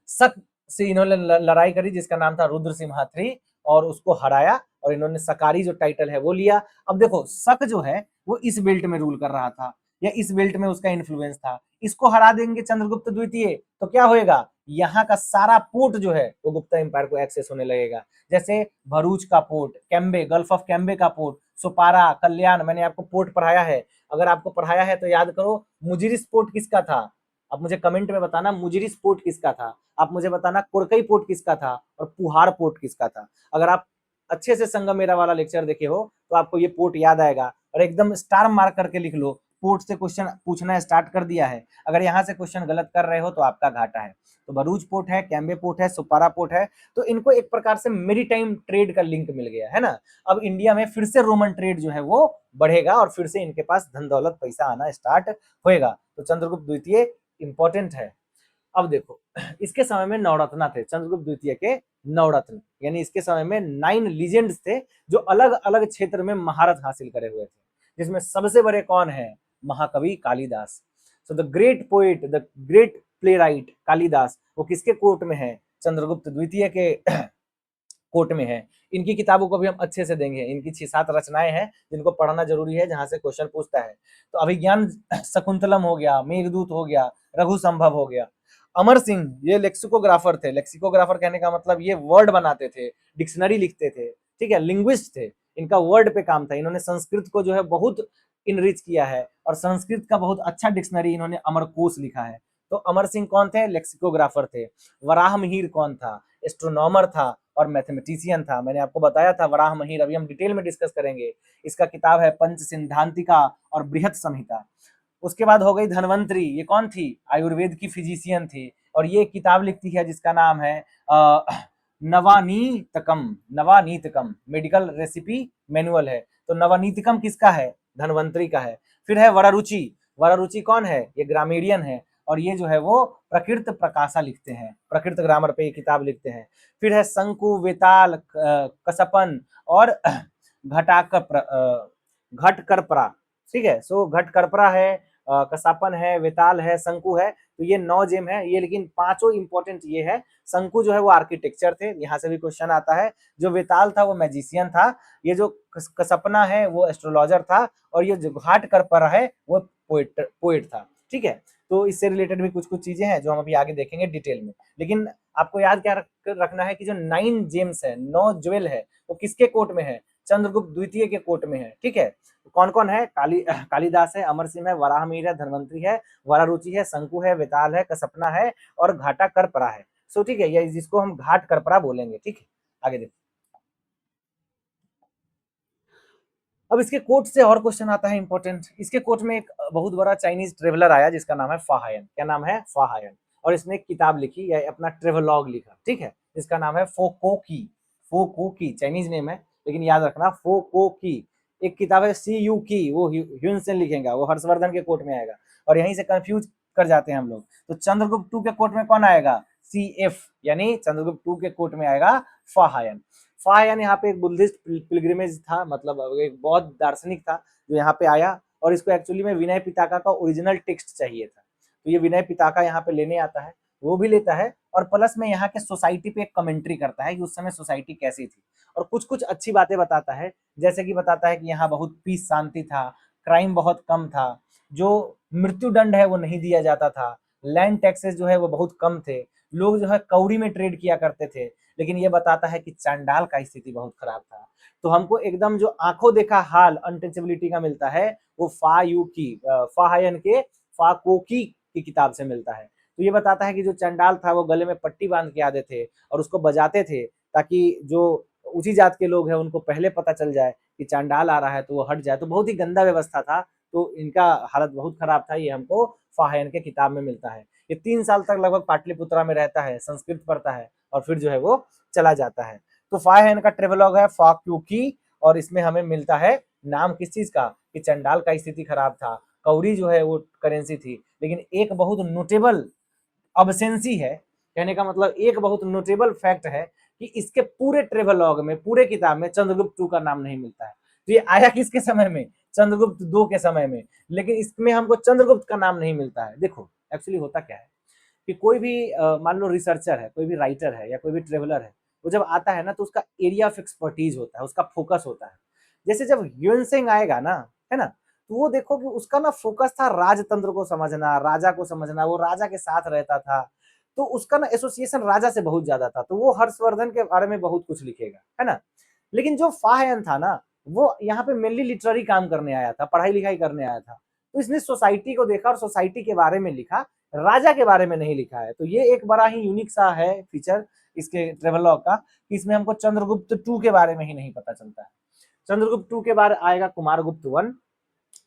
शक से इन्होंने लड़ाई करी जिसका नाम था रुद्र सिंहात्री, और उसको हराया, और इन्होंने सकारी जो टाइटल है वो लिया। अब देखो, शक जो है वो इस बेल्ट में रूल कर रहा था, या इस बेल्ट में उसका इन्फ्लुएंस था। इसको हरा देंगे चंद्रगुप्त द्वितीय, तो क्या होएगा? यहाँ का सारा पोर्ट जो है वो गुप्ता एम्पायर को एक्सेस होने लगेगा। जैसे भरूच का port, Cambay, gulf of Cambay का पोर्ट, सुपारा, कल्याण, मैंने आपको पोर्ट पढ़ाया है। अगर आपको पढ़ाया है तो याद करो, मुजिरिस पोर्ट किसका था? अब मुझे कमेंट में बताना मुजिरिस पोर्ट किसका था। आप मुझे बताना कोरकई पोर्ट किसका था और पुहार पोर्ट किसका था। अगर आप अच्छे से संगम मेरा वाला लेक्चर देखे हो तो आपको ये पोर्ट याद आएगा, और एकदम स्टार मार्क करके लिख लो, पोर्ट से क्वेश्चन पूछना स्टार्ट कर दिया है। अगर यहाँ से क्वेश्चन गलत कर रहे हो तो आपका घाटा है। तो भरूच पोर्ट है, कैम्बे पोर्ट है, सुपारा पोर्ट है, तो इनको एक प्रकार से मेरीटाइम ट्रेड का लिंक मिल गया है ना। अब इंडिया में फिर से रोमन ट्रेड जो है वो बढ़ेगा और फिर से इनके पास धन दौलत पैसा आना स्टार्ट होएगा। तो चंद्रगुप्त द्वितीय इंपॉर्टेंट है। अब देखो, इसके समय में नवरत्ना थे, चंद्रगुप्त द्वितीय के नवरत्न, यानी इसके समय में 9 लीजेंड्स थे जो अलग अलग क्षेत्र में महारत हासिल करे हुए थे, जिसमें सबसे बड़े कौन है? महाकवि Kalidas. So the great poet, the great play right Kalidas, वो किसके कोर्ट में है? चंद्रगुप्त द्वितीय के कोर्ट में है। इनकी किताबों को भी हम अच्छे से देंगे। इनकी 6-7 रचनाएं हैं जिनको पढ़ना जरूरी है, जहां से क्वेश्चन पूछता है। तो अभिज्ञान शकुंतलम हो गया, मेघदूत हो गया, रघु संभव हो गया। अमर सिंह ये लेक्सिकोग्राफर थे। लेक्सिकोग्राफर कहने का मतलब ये वर्ड बनाते थे, डिक्शनरी लिखते थे, ठीक है, लिंग्विस्ट थे। इनका वर्ड पे काम था। इन्होंने संस्कृत को जो है बहुत इनरिच किया है और संस्कृत का बहुत अच्छा डिक्शनरी इन्होंने अमरकोश लिखा है। तो अमर सिंह कौन थे? लेक्सिकोग्राफर थे। वराह मिहिर कौन था? एस्ट्रोनॉमर था और मैथमेटिशियन था। मैंने आपको बताया था वराह मिहिर, अभी हम डिटेल में डिस्कस करेंगे। इसका किताब है पंच सिद्धांतिका और बृहत संहिता। उसके बाद हो गई धनवंतरी, ये कौन थी? आयुर्वेद की फिजिशियन थी और ये किताब लिखती है जिसका नाम है नवानीतकम। नवानीतकम मेडिकल रेसिपी मैनुअल है। तो नवानीतकम किसका है? धनवंतरी का है। फिर है वरारुचि। वरारुचि कौन है? ये ग्रामेरियन है और ये जो है वो प्रकृत प्रकाशा लिखते हैं, प्रकृत ग्रामर पे ये किताब लिखते हैं। फिर है शंकु, वेताल, कसपन और घटकरपरा, ठीक है। सो घटकरपरा है, कसापन है, वेताल है, शंकु है। तो ये 9 जेम है ये, लेकिन पांचों इंपॉर्टेंट ये है। शंकु जो है वो आर्किटेक्चर थे, यहाँ से भी क्वेश्चन आता है। जो वेताल था वो मैजिशियन था। ये जो कसपना है वो एस्ट्रोलॉजर था और ये जो घाटकरपरा है वो पोएट था, ठीक है। तो इससे रिलेटेड भी कुछ कुछ चीजें हैं जो हम अभी आगे देखेंगे डिटेल में। लेकिन आपको याद क्या रखना है कि जो 9 जेम्स है, 9 ज्वेल है, वो किसके कोर्ट में है? चंद्रगुप्त द्वितीय के कोर्ट में है, ठीक है। कौन कौन है? कालिदास है, अमर सिंह है, वराहमिहिर है, धनवंतरी है, वरारुचि है, शंकु है, वेताल है, कसपना है और घाटा करपरा है। सो ठीक है, ये जिसको हम घाट करपरा बोलेंगे, ठीक है। आगे देखो, अब इसके कोट से और क्वेश्चन आता है इंपॉर्टेंट। इसके कोट में एक बहुत बड़ा चाइनीज ट्रेवलर आया जिसका नाम है फाहायन। क्या नाम है? फाहायन। और इसने एक किताब लिखी या अपना ट्रेवलॉग लिखा, ठीक है। इसका नाम है फोकोकी। फोकोकी चाइनीज नेम है, लेकिन याद रखना फोकोकी। एक किताब है सी यू की, वो ह्यूनसेन लिखेगा, वो हर्षवर्धन के कोट में आएगा और यहीं से कंफ्यूज कर जाते हैं हम लोग। तो चंद्रगुप्त टू के कोट में कौन आएगा? सी एफ, यानी चंद्रगुप्त टू के कोट में आएगा फाहायन। फाहायन यहाँ पे एक बुद्धिस्ट पिलग्रिमेज था, मतलब एक बौद्ध दार्शनिक था जो यहाँ पे आया और इसको एक्चुअली में विनय पिटका का ओरिजिनल टेक्स्ट चाहिए था। तो ये विनय पिटका यहाँ पे लेने आता है, वो भी लेता है और प्लस में यहाँ के सोसाइटी पे एक कमेंट्री करता है कि उस समय सोसाइटी कैसी थी और कुछ कुछ अच्छी बातें बताता है। जैसे कि बताता है कि यहाँ बहुत पीस शांति था, क्राइम बहुत कम था, जो मृत्यु दंड है वो नहीं दिया जाता था, लैंड टैक्सेस जो है वो बहुत कम थे, लोग जो है कौड़ी में ट्रेड किया करते थे। लेकिन ये बताता है कि चांडाल का स्थिति बहुत खराब था। तो हमको एकदम जो आंखों देखा हाल अनटचेबिलिटी का मिलता है वो फाहायन के फाकोकी की किताब से मिलता है। तो ये बताता है कि जो चंडाल था वो गले में पट्टी बांध के आते थे और उसको बजाते थे ताकि जो ऊंची जात के लोग हैं उनको पहले पता चल जाए कि चांडाल आ रहा है तो वो हट जाए। तो बहुत ही गंदा व्यवस्था था। तो इनका हालत बहुत खराब था। ये हमको फाहायन के किताब में मिलता है। ये 3 साल तक लगभग पाटलिपुत्रा में रहता है, संस्कृत पढ़ता है और फिर जो है वो चला जाता है। तो फाहायन का ट्रेवलॉग है फाक्यूकी और इसमें हमें मिलता है नाम किस चीज का? कि चंडाल का स्थिति खराब था, कौड़ी जो है वो करेंसी थी। लेकिन एक बहुत नोटेबल अबसेंसी है, कहने का मतलब एक बहुत नोटेबल फैक्ट है कि इसके पूरे ट्रेवलॉग में, पूरे किताब में चंद्रगुप्त टू का नाम नहीं मिलता है। तो ये आया किसके समय में? चंद्रगुप्त दो के समय में। लेकिन इसमें हमको चंद्रगुप्त का नाम नहीं मिलता है। देखो एक्चुअली होता क्या है कि कोई भी मान लो रिसर्चर है, कोई भी राइटर है या कोई भी ट्रेवलर है, वो जब आता है ना तो उसका एरिया ऑफ एक्सपर्टीज होता है, उसका फोकस होता है। जैसे जब ह्यूएनसेंग आएगा ना, है ना, तो वो देखो कि उसका ना फोकस था राजतंत्र को समझना, राजा को समझना, वो राजा के साथ रहता था। तो उसका ना एसोसिएशन राजा से बहुत ज्यादा था। तो वो हर्षवर्धन के बारे में बहुत कुछ लिखेगा, है ना। लेकिन जो फाहयन था ना, वो यहाँ पे मेनली लिटरेरी काम करने आया था, पढ़ाई लिखाई करने आया था। तो इसने सोसाइटी को देखा और सोसाइटी के बारे में लिखा, राजा के बारे में नहीं लिखा है। तो ये एक बड़ा ही यूनिक सा है फीचर इसके ट्रेवलॉग का कि इसमें हमको चंद्रगुप्त टू के बारे में ही नहीं पता चलता है। चंद्रगुप्त टू के बाद आएगा कुमारगुप्त वन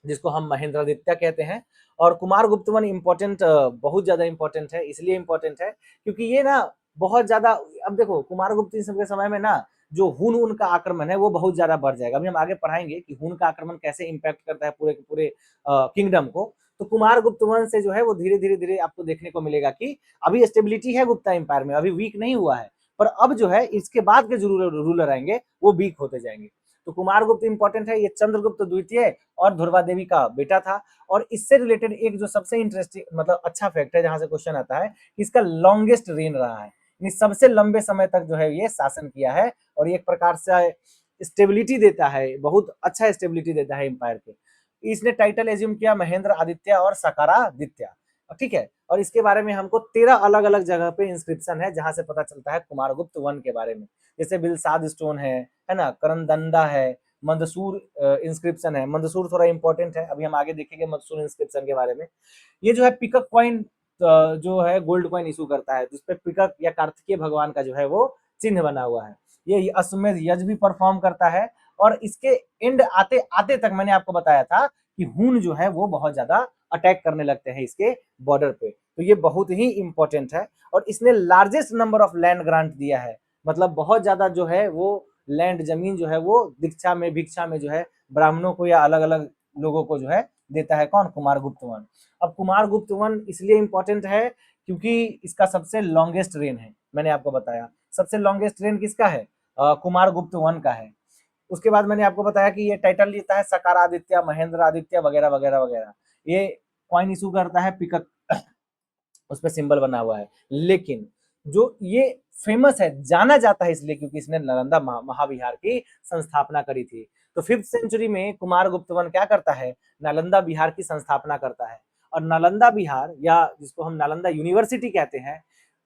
जिसको हम महेंद्रादित्य कहते हैं। और कुमारगुप्त वन इम्पोर्टेंट, बहुत ज्यादा इम्पोर्टेंट है, इसलिए इम्पोर्टेंट है क्योंकि ये ना बहुत ज्यादा, अब देखो कुमारगुप्त इन सब के समय में ना जो हुन उनका आक्रमण है वो बहुत ज्यादा बढ़ जाएगा। अभी हम आगे पढ़ाएंगे कि हुन का आक्रमण कैसे इम्पैक्ट करता है पूरे के पूरे किंगडम को। तो कुमारगुप्त वंश से जो है वो धीरे धीरे धीरे आपको देखने को मिलेगा कि अभी स्टेबिलिटी है गुप्ता एम्पायर में, अभी वीक नहीं हुआ है, पर अब जो है इसके बाद के जो रूलर आएंगे वो वीक होते जाएंगे। तो कुमारगुप्त इंपॉर्टेंट है, ये चंद्रगुप्त द्वितीय और ध्रुवा देवी का बेटा था। और इससे रिलेटेड एक जो सबसे इंटरेस्टिंग मतलब अच्छा फैक्ट है जहां से क्वेश्चन आता है, इसका लॉन्गेस्ट रेन रहा है, सबसे लंबे समय तक जो है ये शासन किया है और ये एक प्रकार से स्टेबिलिटी देता है, बहुत अच्छा स्टेबिलिटी देता है एम्पायर के। इसने टाइटल एज्यूम किया महेंद्र आदित्य और सकारादित्य, ठीक है। और इसके बारे में हमको 13 अलग अलग जगह पे इंस्क्रिप्शन है जहां से पता चलता है कुमारगुप्त वन के बारे में। जैसे बिलसाद स्टोन है ना, करंदंदा है, मंदसूर इंस्क्रिप्शन है। मंदसूर थोड़ा इंपॉर्टेंट है, अभी हम आगे देखेंगे मंदसूर इंस्क्रिप्शन के बारे में। ये जो है पिकक कॉइन जो है गोल्ड कॉइन इशू करता है, जिसपे पिकक या कार्तिकेय भगवान का जो है वो चिन्ह बना हुआ है। ये अश्वमेध यज्ञ भी परफॉर्म करता है। और इसके एंड आते आते तक मैंने आपको बताया था कि हुन जो है वो बहुत ज्यादा अटैक करने लगते हैं इसके बॉर्डर पे, तो ये बहुत ही इंपॉर्टेंट है। और इसने largest number of land grant दिया है, मतलब बहुत ज्यादा जो है वो लैंड जमीन जो है वो दीक्षा में भिक्षा में जो है ब्राह्मणों को या अलग अलग लोगों को जो है देता है कौन, कुमारगुप्त वन। अब कुमारगुप्त वन इसलिए इंपॉर्टेंट है क्योंकि इसका सबसे लॉन्गेस्ट रेन है, मैंने आपको बताया सबसे लॉन्गेस्ट रेन किसका है, कुमारगुप्त वन का है। उसके बाद मैंने आपको बताया कि ये टाइटल लेता है सकारादित्य, महेंद्र आदित्य वगैरह वगैरह वगैरह। ये कॉइन इशू करता है पिकक, उस पर सिंबल बना हुआ है। लेकिन जो ये फेमस है, जाना जाता है इसलिए क्योंकि इसने नालंदा महाविहार की संस्थापना करी थी। तो 5th सेंचुरी में कुमारगुप्त वन क्या करता है, नालंदा बिहार की संस्थापना करता है। और नालंदा बिहार या जिसको हम नालंदा यूनिवर्सिटी कहते हैं,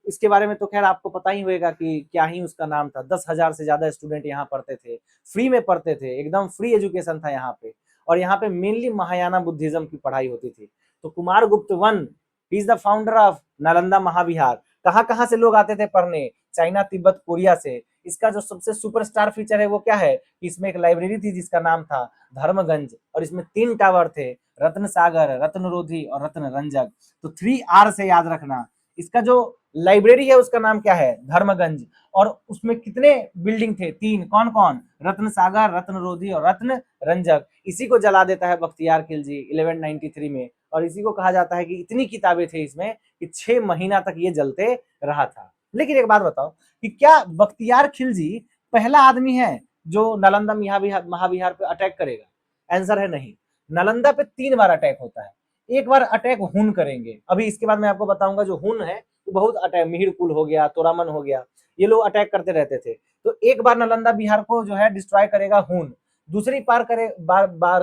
इसके बारे में तो खैर आपको पता ही होगा कि क्या ही उसका नाम था। 10,000 से ज्यादा स्टूडेंट यहाँ पढ़ते थे, फ्री में पढ़ते थे, एकदम फ्री एजुकेशन था यहाँ पे। और यहाँ पे मेनली महायाना बुद्धिज्म की पढ़ाई होती थी। तो Kumaragupta one is the founder of Nalanda Mahavihara. कहाँ कहाँ से लोग आते थे पढ़ने, चाइना, तिब्बत, कोरिया से। इसका जो सबसे सुपरस्टार फीचर है वो क्या है, इसमें एक लाइब्रेरी थी जिसका नाम था धर्मगंज, और इसमें 3 टावर थे, रत्न सागर, रत्नरोधी और रत्न रंजक। तो 3R से याद रखना। इसका जो लाइब्रेरी है उसका नाम क्या है, धर्मगंज। और उसमें कितने बिल्डिंग थे, 3, कौन कौन, रत्न सागर, रत्नरोधी और रत्न रंजक। इसी को जला देता है बख्तियार खिलजी 1193 में। और इसी को कहा जाता है कि इतनी किताबें थे इसमें कि 6 महीना तक ये जलते रहा था। लेकिन एक बात बताओ कि क्या बख्तियार खिलजी पहला आदमी है जो नालंदा महाविहार पे अटैक करेगा? आंसर है नहीं। नालंदा पे 3 बार अटैक होता है। एक बार अटैक हुन करेंगे, अभी इसके बाद मैं आपको बताऊंगा जो हुन है वो बहुत अटैक, मिहिर कुल हो गया, तोरामन हो गया, ये लोग अटैक करते रहते थे। तो एक बार नालंदा बिहार को जो है डिस्ट्रॉय करेगा हुन, दूसरी बार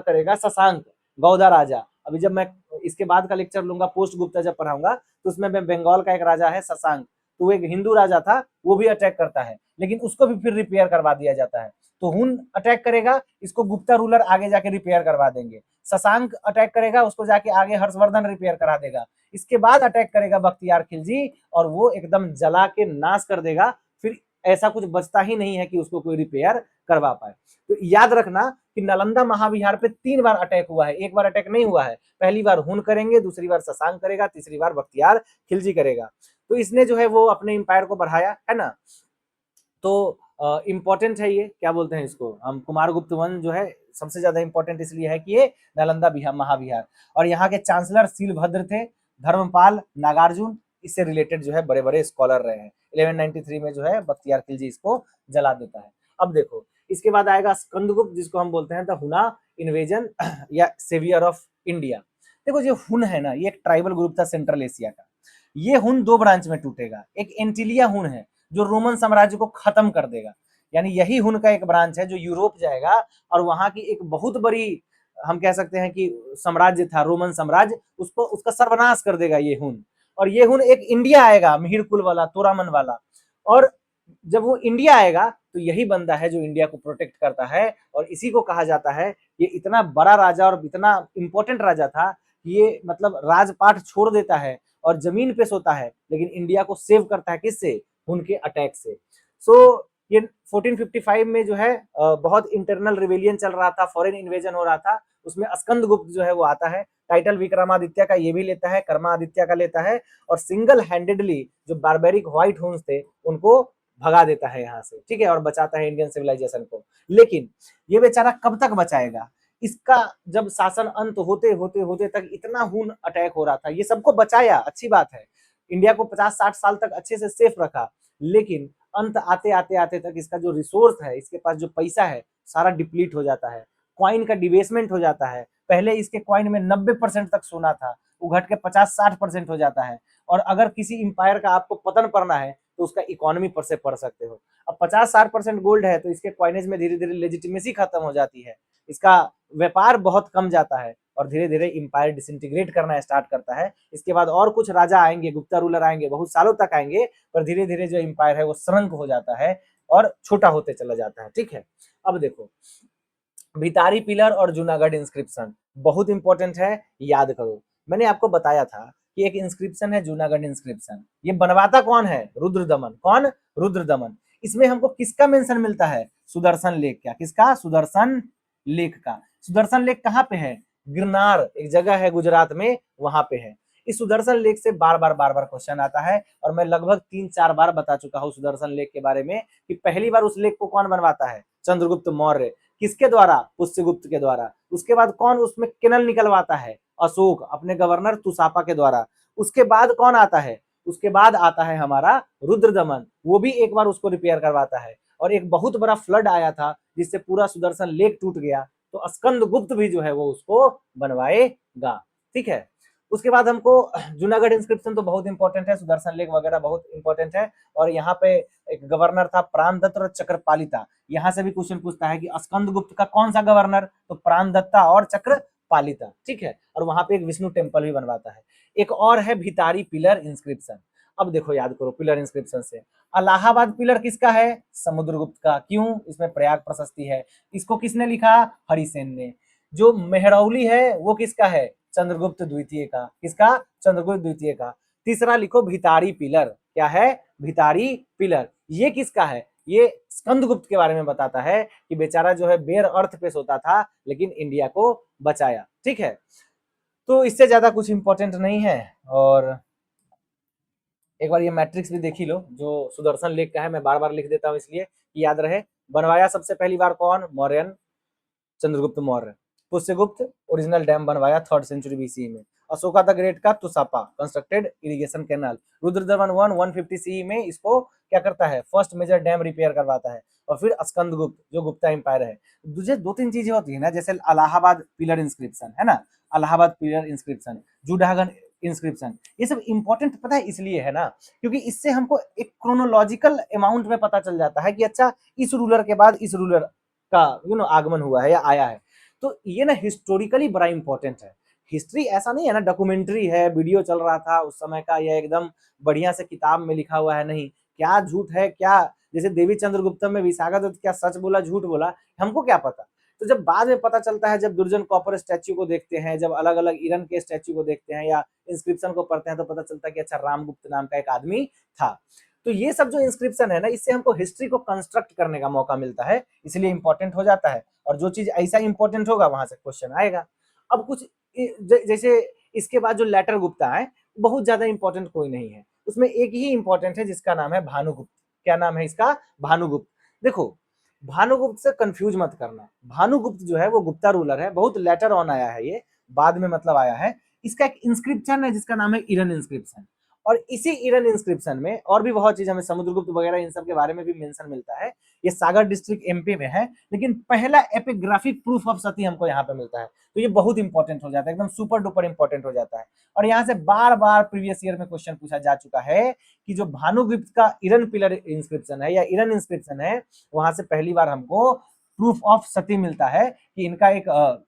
करेगा शशांक, गौदा राजा। अभी जब मैं इसके बाद का लेक्चर लूंगा पोस्ट गुप्ता जब पढ़ाऊंगा तो उसमें बंगाल का एक राजा है शशांक, तो वो एक हिंदू राजा था, वो भी अटैक करता है, लेकिन उसको भी फिर रिपेयर करवा दिया जाता है। तो हुन अटैक करेगा, इसको गुप्ता रूलर आगे जाके रिपेयर करवा देंगे। शशांक अटैक करेगा, उसको जाके आगे हर्षवर्धन रिपेयर करा देगा। इसके बाद अटैक करेगा बख्तियार खिलजी और वो एकदम जला के नाश कर देगा। फिर ऐसा कुछ बचता ही नहीं है कि उसको कोई रिपेयर करवा पाए। तो याद रखना कि नालंदा महाविहार पे 3 बार अटैक हुआ है, एक बार अटैक नहीं हुआ है। पहली बार हुन करेंगे, दूसरी बार शशांक करेगा, तीसरी बार बख्तियार खिलजी करेगा। तो इसने जो है वो अपने एम्पायर को बढ़ाया है ना। तो इम्पोर्टेंट है, ये क्या बोलते हैं इसको हम, कुमारगुप्त वन जो है सबसे ज्यादा इंपॉर्टेंट इसलिए है कि ये नालंदा महाविहार। और यहाँ के चांसलर सीलभद्र थे, धर्मपाल, नागार्जुन, इससे रिलेटेड जो है बड़े बड़े स्कॉलर रहे हैं। 1193 में जो है बख्तियार खिलजी इसको जला देता है। अब देखो इसके बाद आएगा स्कंदगुप्त, जिसको हम बोलते हैं द हुना इन्वेजन या सेवियर ऑफ इंडिया। देखो जो हुन है ना, ये एक ट्राइबल ग्रुप था सेंट्रल एशिया का। ये हुन 2 ब्रांच में टूटेगा, एक एंटिलिया हुन है जो रोमन साम्राज्य को खत्म कर देगा, यानी यही हुन का एक ब्रांच है जो यूरोप जाएगा और वहां की एक बहुत बड़ी, हम कह सकते हैं कि साम्राज्य था रोमन साम्राज्य, उसको उसका सर्वनाश कर देगा ये हुन। और ये हुन एक इंडिया आएगा, मिहिर कुल वाला, तोरामन वाला। और जब वो इंडिया आएगा तो यही बंदा है जो इंडिया को प्रोटेक्ट करता है। और इसी को कहा जाता है, ये इतना बड़ा राजा और इतना इंपॉर्टेंट राजा था कि ये मतलब राजपाट छोड़ देता है और जमीन पे सोता है, लेकिन इंडिया को सेव करता है किससे, उनके अटैक से। सो ये 1455 में जो है बहुत इंटरनल रिवेलियन चल रहा था, फॉरेन इन्वेजन हो रहा था, उसमें स्कंदगुप्त जो है वो आता है, टाइटल विक्रमादित्य का ये भी लेता है, कर्मादित्य का लेता है, और सिंगल हैंडेडली जो बारबेरिक व्हाइट हुन्स थे उनको भगा देता है यहाँ से, ठीक है, और बचाता है इंडियन सिविलाइजेशन को। लेकिन ये बेचारा कब तक बचाएगा, इसका जब शासन अंत होते होते होते तक इतना हून अटैक हो रहा था, ये सबको बचाया, अच्छी बात है, इंडिया को 50-60 साल तक अच्छे से सेफ रखा, लेकिन अंत आते आते आते तक इसका जो रिसोर्स है, इसके पास जो पैसा है, सारा डिप्लीट हो जाता है, कॉइन का डिबेसमेंट हो जाता है, पहले इसके कॉइन में 90% तक सोना था, वो घट के 50-60% हो जाता है, और अगर किसी इंपायर का आपको पतन पड़ना है तो उसका इकोनॉमी पर से पढ़ सकते हो। अब 50-60% गोल्ड है तो इसके कॉइनेज में धीरे धीरे लेजिटिमेसी खत्म हो जाती है, इसका व्यापार बहुत कम जाता है, और धीरे धीरे इंपायर डिसइंटीग्रेट करना स्टार्ट करता है। इसके बाद और कुछ राजा आएंगे, गुप्ता रूलर आएंगे, बहुत सालों तक आएंगे, पर धीरे धीरे जो इंपायर है वो श्रंक हो जाता है और छोटा होते चला जाता है, ठीक है। अब देखो, भितारी पिलर और जूनागढ़ इंस्क्रिप्शन बहुत इंपॉर्टेंट है, याद करो। मैंने आपको बताया था कि एक इंस्क्रिप्शन है जूनागढ़ इंस्क्रिप्शन, ये बनवाता कौन है, रुद्रदमन। कौन, रुद्रदमन। इसमें हमको किसका मेंशन मिलता है, सुदर्शन लेक का, किसका, सुदर्शन लेक का। सुदर्शन लेक कहाँ पे है, गिरनार एक जगह है गुजरात में, वहां पे है। इस सुदर्शन लेक से बार बार क्वेश्चन आता है, और मैं लगभग 3-4 बार बता चुका हूँ सुदर्शन लेक के बारे में, कि पहली बार उस लेक को कौन बनवाता है, चंद्रगुप्त मौर्य। किसके द्वारा, पुष्यगुप्त के द्वारा। उसके बाद कौन उसमें केनल निकलवाता है, अशोक अपने गवर्नर तुसापा के द्वारा। उसके बाद कौन आता है, उसके बाद आता है हमारा रुद्रदमन, वो भी एक बार उसको रिपेयर करवाता है, और एक बहुत बड़ा फ्लड आया था जिससे पूरा सुदर्शन लेक टूट गया, तो स्कंदगुप्त भी जो है वो उसको बनवाएगा, ठीक है। उसके बाद हमको जूनागढ़ इंस्क्रिप्शन तो बहुत इंपॉर्टेंट है, सुदर्शन लेक वगैरह बहुत इंपॉर्टेंट है, और यहाँ पे एक गवर्नर था प्राणदत्त और चक्रपालिता, यहाँ से भी क्वेश्चन पूछता है कि स्कंदगुप्त का कौन सा गवर्नर, तो प्राणदत्ता और चक्रपालिता, ठीक है। और वहां पे एक विष्णु टेम्पल भी बनवाता है। एक और है भितारी पिलर इंस्क्रिप्शन। अब देखो, याद करो पिलर इंस्क्रिप्शन से, अलाहाबाद पिलर किसका है, समुद्रगुप्त का। क्यों, इसमें प्रयाग प्रशस्ति है। इसको किसने लिखा, हरिसेन ने। जो मेहरौली है वो किसका है, चंद्रगुप्त द्वितीय का। किसका, चंद्रगुप्त द्वितीय का। तीसरा लिखो भितारी पिलर, क्या है, भितारी पिलर। ये किसका है, ये स्कंदगुप्त के बारे में बताता है कि बेचारा जो है बेर अर्थ पे सोता था लेकिन इंडिया को बचाया, ठीक है। तो इससे ज्यादा कुछ इंपॉर्टेंट नहीं है। और एक बार ये मैट्रिक्स भी देख ही लो, जो सुदर्शन लेक का है, मैं बार बार लिख देता हूँ इसलिए कि याद रहे। बनवाया सबसे पहली बार कौन, मौर्यन, चंद्रगुप्त मौर्य। पुष्यगुप्त ओरिजिनल डैम बनवाया 3rd सेंचुरी बीसी में। अशोका द ग्रेट का Tushaspa constructed irrigation canal. Rudradaman 150 CE में इसको क्या करता है, फर्स्ट मेजर डैम रिपेयर करवाता है। और फिर स्कंदगुप्त जो गुप्ता एम्पायर है। मुझे 2-3 चीजें होती है ना, जैसे इलाहाबाद पिलर इंस्क्रिप्शन है ना, Allahabad pillar inscription, Junagadh inscription, ये सब इंपॉर्टेंट पता है इसलिए है ना, क्योंकि इससे हमको एक क्रोनोलॉजिकल अमाउंट में पता चल जाता है कि अच्छा इस रूलर के बाद इस रूलर का आगमन हुआ है या आया है। तो ये ना हिस्टोरिकली बड़ा इंपॉर्टेंट है। हिस्ट्री ऐसा नहीं है ना डॉक्यूमेंट्री है, वीडियो चल रहा था उस समय का, या एकदम बढ़िया से किताब में लिखा हुआ है, नहीं। क्या झूठ है, क्या जैसे देवी चंद्रगुप्तम में विशाखादत्त क्या सच बोला झूठ बोला, हमको क्या पता। तो जब बाद में पता चलता है, जब दुर्जन कॉपर स्टैच्यू को देखते हैं, जब अलग अलग ईरन के स्टैच्यू को देखते हैं या इंस्क्रिप्शन को पढ़ते हैं, तो पता चलता है कि अच्छा रामगुप्त नाम का एक आदमी था। तो ये सब जो इंस्क्रिप्शन है ना, इससे हमको हिस्ट्री को कंस्ट्रक्ट करने का मौका मिलता है, इसलिए इंपॉर्टेंट हो जाता है। और जो चीज ऐसा इंपॉर्टेंट होगा वहां से क्वेश्चन आएगा। अब कुछ जैसे इसके बाद जो लेटर गुप्ता है, बहुत ज्यादा इंपॉर्टेंट कोई नहीं है, उसमें एक ही इंपॉर्टेंट है जिसका नाम है भानुगुप्त। क्या नाम है इसका, भानुगुप्त। देखो, भानुगुप्त से कंफ्यूज मत करना, भानुगुप्त जो है वो गुप्ता रूलर है, बहुत लेटर ऑन आया है, ये बाद में मतलब आया है। इसका एक इंस्क्रिप्शन है जिसका नाम है ईरन इंस्क्रिप्शन। और इसी ईरन इंस्क्रिप्शन में और भी बहुत चीज, हमें समुद्रगुप्त वगैरह इन सब के बारे में भी मेंशन मिलता है। ये सागर डिस्ट्रिक्ट एमपी में है, लेकिन पहला एपिग्राफिक प्रूफ ऑफ सती हमको यहाँ पे मिलता है। तो ये बहुत इंपॉर्टेंट हो जाता है, एकदम सुपर डुपर इंपॉर्टेंट हो जाता है। और यहाँ से बार बार प्रीवियस ईयर में क्वेश्चन पूछा जा चुका है कि जो भानुगुप्त का ईरन पिलर इंस्क्रिप्शन है या ईरन इंस्क्रिप्शन है, वहां से पहली बार हमको प्रूफ ऑफ सती मिलता है कि इनका एक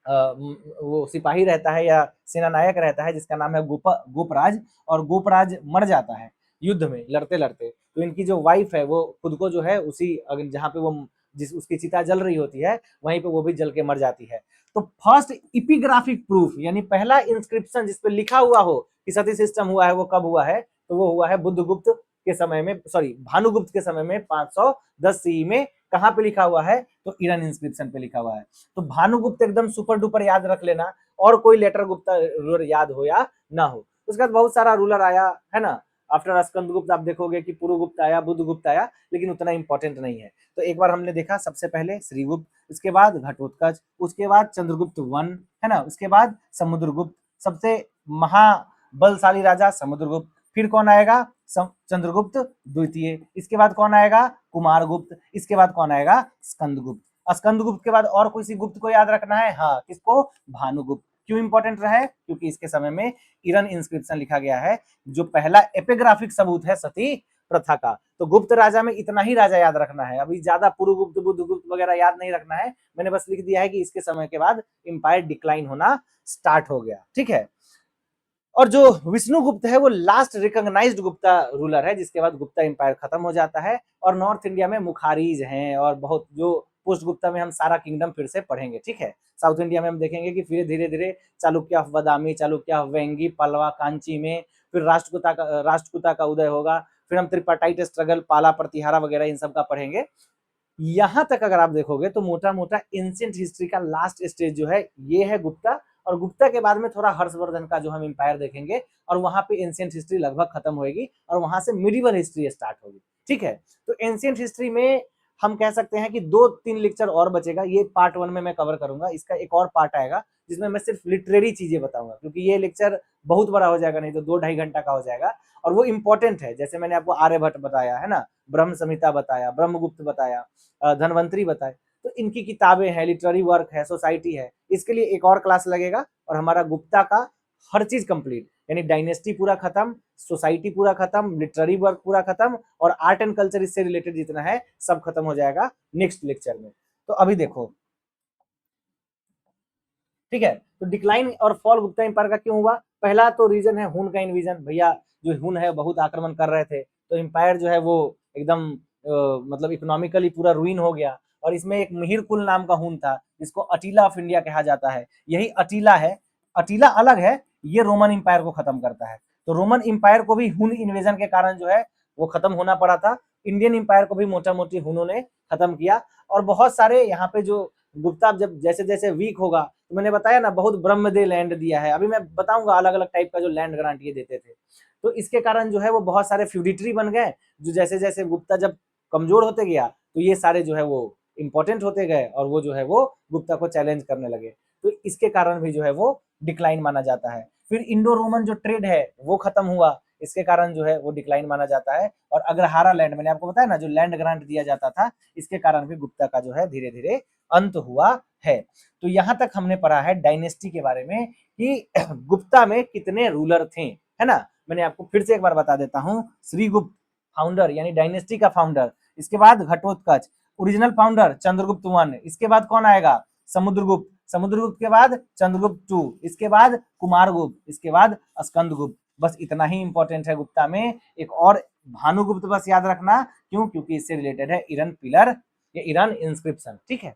वो सिपाही रहता है या सेनानायक रहता है जिसका नाम है गोपराज, और गोपराज मर जाता है युद्ध में लड़ते लड़ते। तो इनकी जो वाइफ है वो खुद को जो है उसी जहाँ पे वो जिस उसकी चिता जल रही होती है वहीं पे वो भी जल के मर जाती है। तो फर्स्ट इपिग्राफिक प्रूफ यानी पहला इंस्क्रिप्शन जिसपे लिखा हुआ हो कि सती सिस्टम हुआ है, वो कब हुआ है, तो वो हुआ है बुद्धगुप्त के समय में, सॉरी भानुगुप्त के समय में 510 सीई में कहाँ पे लिखा हुआ है, तो ईरान इंस्क्रिप्शन पे लिखा हुआ है। तो भानुगुप्त एकदम सुपर डुपर याद रख लेना, और कोई लेटर गुप्ता रूलर याद हो या ना हो। उसके बाद बहुत सारा रूलर आया है ना, आफ्टर स्कंदगुप्त आप देखोगे कि पुरुगुप्त आया, बुद्धगुप्त आया, लेकिन उतना इंपॉर्टेंट नहीं है। तो एक बार हमने देखा सबसे पहले श्रीगुप्त, उसके बाद घटोत्कच, उसके बाद चंद्रगुप्त वन, है ना, उसके बाद समुद्रगुप्त, सबसे महाबलशाली राजा समुद्रगुप्त, फिर कौन आएगा, चंद्रगुप्त द्वितीय, इसके बाद कौन आएगा, कुमारगुप्त, इसके बाद कौन आएगा, स्कंदगुप्त। स्कंदगुप्त के बाद और किसी गुप्त को याद रखना है, हाँ किसको, भानुगुप्त। क्यों इंपॉर्टेंट रहा है, क्योंकि इसके समय में ईरान इंस्क्रिप्शन लिखा गया है, जो पहला एपिग्राफिक सबूत है सती प्रथा का। तो गुप्त राजा में इतना ही राजा याद रखना है, अभी ज्यादा पुरुगुप्त बुद्धगुप्त वगैरह याद नहीं रखना है, मैंने बस लिख दिया है कि इसके समय के बाद इंपायर डिक्लाइन होना स्टार्ट हो गया, ठीक है। और जो विष्णुगुप्त है वो लास्ट रिकॉग्नाइज्ड गुप्ता रूलर है, जिसके बाद गुप्ता एम्पायर खत्म हो जाता है। और नॉर्थ इंडिया में मुखारीज हैं, और बहुत जो पोस्ट गुप्ता में हम सारा किंगडम फिर से पढ़ेंगे, ठीक है। साउथ इंडिया में हम देखेंगे कि फिर धीरे धीरे चालुक्य ऑफ बादामी, चालुक्य ऑफ वेंगी, पलवा, कांची में फिर राष्ट्रकूटा का उदय होगा, फिर हम त्रिपाटाइट स्ट्रगल, पाला प्रतिहारा वगैरह इन सब का पढ़ेंगे। यहां तक अगर आप देखोगे तो मोटा मोटा एंशिएंट हिस्ट्री का लास्ट स्टेज जो है ये है गुप्ता, और गुप्ता के बाद में थोड़ा हर्षवर्धन का जो हम एम्पायर देखेंगे, और वहां पे एंशिएंट हिस्ट्री लगभग खत्म होगी, और वहां से मिडिवल हिस्ट्री स्टार्ट होगी, ठीक है। तो एंशिएंट हिस्ट्री में हम कह सकते हैं कि 2-3 लेक्चर और बचेगा, ये पार्ट 1 में मैं कवर करूंगा, इसका एक और पार्ट आएगा जिसमें मैं सिर्फ लिटरेरी चीजें बताऊंगा, क्योंकि ये लेक्चर बहुत बड़ा हो जाएगा, नहीं तो 2-2.5 घंटा का हो जाएगा, और वो इंपॉर्टेंट है। जैसे मैंने आपको आर्यभट्ट बताया है ना, ब्रह्म संहिता बताया, ब्रह्मगुप्त बताया, धनवंतरी बताए, तो इनकी किताबें हैं, लिटरेरी वर्क है, सोसाइटी है, इसके लिए एक और क्लास लगेगा, और हमारा गुप्ता का हर चीज कंप्लीट, यानी डायनेस्टी पूरा खत्म, सोसाइटी पूरा खत्म, लिटरेरी वर्क पूरा खत्म, और आर्ट एंड कल्चर इससे रिलेटेड जितना है सब खत्म हो जाएगा नेक्स्ट लेक्चर में। तो अभी देखो, ठीक है, तो डिक्लाइन और फॉल गुप्ता एम्पायर का क्यों हुआ, पहला तो रीजन है हुन का इन्वीजन। भैया जो हुन है बहुत आक्रमण कर रहे थे, तो एम्पायर जो है वो एकदम मतलब इकोनॉमिकली पूरा रुइन हो गया। और इसमें एक मिहिर कुल नाम का हुन था, जिसको अटीला ऑफ इंडिया कहा जाता है, यही अटीला है। अटीला अलग है, ये रोमन इंपायर को खत्म करता है। तो रोमन इंपायर को भी हुन इन्वेजन के कारण जो है वो खत्म होना पड़ा था। इंडियन इंपायर को भी मोटा मोटी हुनों ने खत्म किया। और बहुत सारे यहाँ पे जो गुप्ता जब जैसे जैसे वीक होगा, तो मैंने बताया ना बहुत ब्रह्मदेव लैंड दिया है, अभी मैं बताऊंगा अलग अलग टाइप का जो लैंड ग्रांट ये देते थे। तो इसके कारण जो है वो बहुत सारे फ्यूडिटरी बन गए, जो जैसे जैसे गुप्ता जब कमजोर होते गया, तो ये सारे जो है वो इंपॉर्टेंट होते गए, और वो जो है वो गुप्ता को चैलेंज करने लगे। तो इसके कारण भी जो है वो डिक्लाइन माना जाता है। फिर इंडो रोमन जो ट्रेड है वो खत्म हुआ, इसके कारण जो है वो डिक्लाइन माना जाता है। और अग्रहारा लैंड, मैंने आपको बताया ना जो लैंड ग्रांट दिया जाता था, इसके कारण भी गुप्ता का जो है धीरे धीरे अंत हुआ है। तो यहां तक हमने पढ़ा है डायनेस्टी के बारे में कि गुप्ता में कितने रूलर थे, है ना। मैंने आपको फिर से एक बार बता देता हूं, श्रीगुप्त फाउंडर यानी डायनेस्टी का फाउंडर, इसके बाद Ghatotkacha original founder Chandragupta one, इसके बाद कौन आएगा, समुद्रगुप्त, समुद्रगुप्त के बाद चंद्रगुप्त टू, इसके बाद कुमारगुप्त, इसके बाद स्कंदगुप्त। बस इतना ही इंपॉर्टेंट है गुप्ता में। एक और भानुगुप्त बस याद रखना, क्यों, क्योंकि इससे रिलेटेड है ईरान पिलर या ईरान इंस्क्रिप्शन, ठीक है।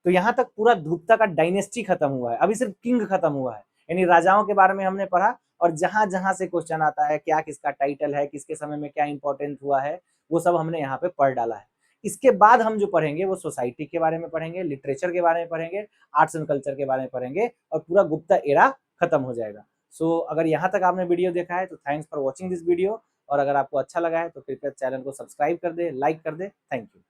तो यहाँ तक पूरा गुप्ता का डायनेस्टी खत्म हुआ है, अभी सिर्फ किंग खत्म हुआ है, यानी राजाओं के बारे में हमने पढ़ा। और जहां जहां से क्वेश्चन आता है, क्या किसका टाइटल है, किसके समय में क्या इंपॉर्टेंट हुआ है, वो सब हमने यहाँ पे पढ़ डाला है। इसके बाद हम जो पढ़ेंगे वो सोसाइटी के बारे में पढ़ेंगे, लिटरेचर के बारे में पढ़ेंगे, आर्ट्स एंड कल्चर के बारे में पढ़ेंगे, और पूरा गुप्ता एरा खत्म हो जाएगा। सो अगर यहाँ तक आपने वीडियो देखा है तो thanks for watching this video, और अगर आपको अच्छा लगा है तो कृपया चैनल को सब्सक्राइब कर दे, लाइक कर दे। Thank you.